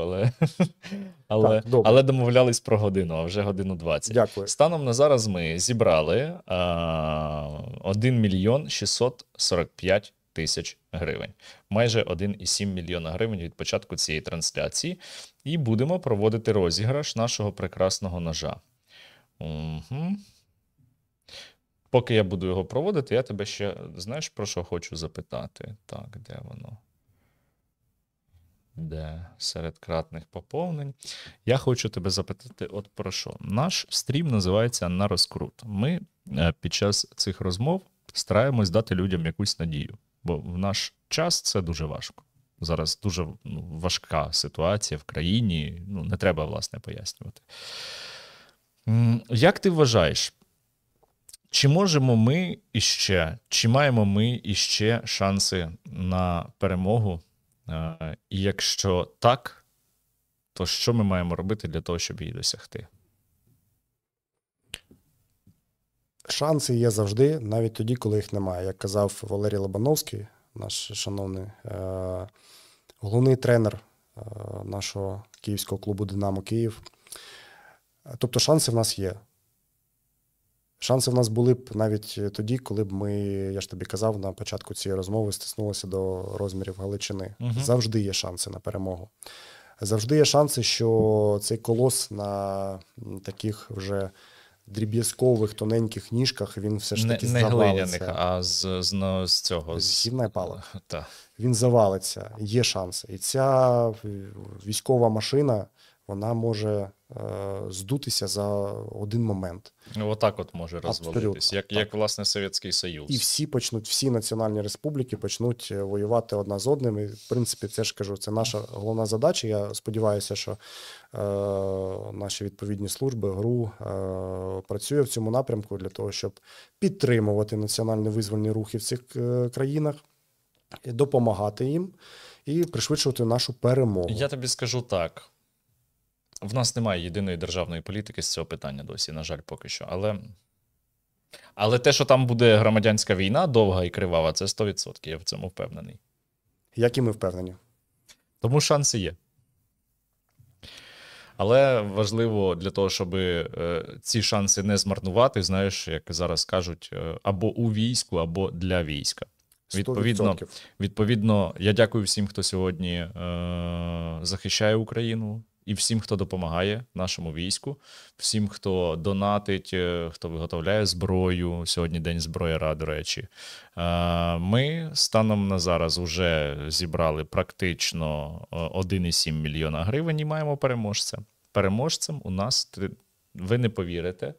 але домовлялись про годину, а вже годину 20. Дякую. Станом на зараз ми зібрали 1 мільйон 645 тисяч гривень. Майже 1,7 мільйона гривень від початку цієї трансляції. І будемо проводити розіграш нашого прекрасного ножа. Угу. Поки я буду його проводити, я тебе ще, знаєш, про що хочу запитати? Так, де воно? Де? Серед кратних поповнень. Я хочу тебе запитати от про що. Наш стрім називається «На розкрут». Ми під час цих розмов стараємось дати людям якусь надію. Бо в наш час це дуже важко. Зараз дуже важка ситуація в країні. Не треба, власне, пояснювати. Як ти вважаєш, чи можемо ми іще, чи маємо ми іще шанси на перемогу? І якщо так, то що ми маємо робити для того, щоб її досягти? Шанси є завжди, навіть тоді, коли їх немає. Як казав Валерій Лобановський, наш шановний головний тренер нашого київського клубу «Динамо Київ». Тобто шанси в нас є. Шанси в нас були б навіть тоді, коли б ми, я ж тобі казав на початку цієї розмови, стиснулися до розмірів Галичини. Завжди є шанси на перемогу. Завжди є шанси, що цей колос на таких вже дріб'язкових, тоненьких ніжках, він все ж таки завалиться. Не глиняних, а з цього. З гівна і пала. Він завалиться, є шанси. І ця військова машина, вона може здутися за один момент. Отак от може розвалитись, як власне Совєтський Союз. І всі національні республіки почнуть воювати одна з одним. І, в принципі, це ж кажу, це наша головна задача. Я сподіваюся, що наші відповідні служби, ГРУ, працює в цьому напрямку для того, щоб підтримувати національно-визвольні рухи в цих країнах, допомагати їм і пришвидшувати нашу перемогу. Я тобі скажу так. В нас немає єдиної державної політики з цього питання досі, на жаль, поки що. Але те, що там буде громадянська війна довга і кривава, це 100%, я в цьому впевнений. Як і ми впевнені. Тому шанси є. Але важливо для того, щоб ці шанси не змарнувати, знаєш, як зараз кажуть, або у війську, або для війська. Відповідно, я дякую всім, хто сьогодні захищає Україну, і всім, хто допомагає нашому війську, всім, хто донатить, хто виготовляє зброю. Сьогодні День зброяра, до речі. Ми станом на зараз вже зібрали практично 1,7 мільйона гривень і маємо переможця. переможцем у нас, ви не повірите,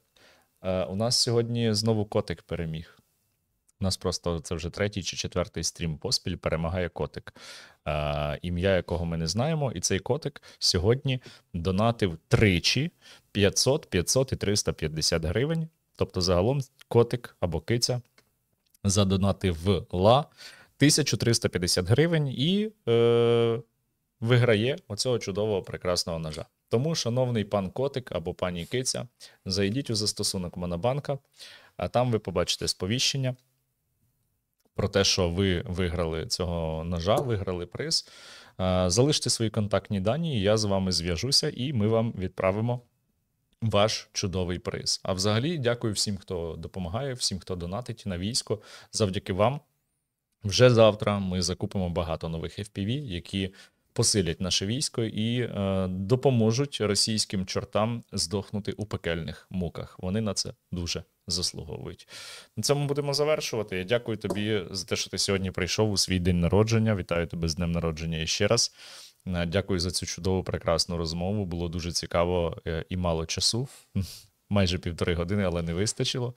у нас сьогодні знову котик переміг. У нас просто це вже 3-й чи 4-й стрім поспіль перемагає котик, ім'я якого ми не знаємо. І цей котик сьогодні донатив тричі 500, 500 і 350 гривень. Тобто загалом котик або киця задонатив в ла 1350 гривень і виграє оцього чудового прекрасного ножа. Тому, шановний пан котик або пані киця, зайдіть у застосунок Монобанка, а там ви побачите сповіщення про те, що ви виграли цього ножа, виграли приз. Залиште свої контактні дані, і я з вами зв'яжуся, і ми вам відправимо ваш чудовий приз. А взагалі, дякую всім, хто допомагає, всім, хто донатить на військо. Завдяки вам вже завтра ми закупимо багато нових FPV, які посилять наше військо і допоможуть російським чортам здохнути у пекельних муках. Вони на це дуже заслуговують. На цьому будемо завершувати. Я дякую тобі за те, що ти сьогодні прийшов у свій день народження. Вітаю тебе з днем народження ще раз. Дякую за цю чудову, прекрасну розмову. Було дуже цікаво і мало часу. Майже 1,5 години, але не вистачило.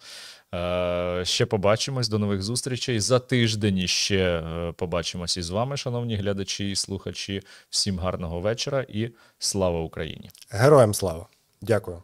Ще побачимось, до нових зустрічей. За тиждень ще побачимось із вами, шановні глядачі і слухачі. Всім гарного вечора і слава Україні! Героям слава! Дякую.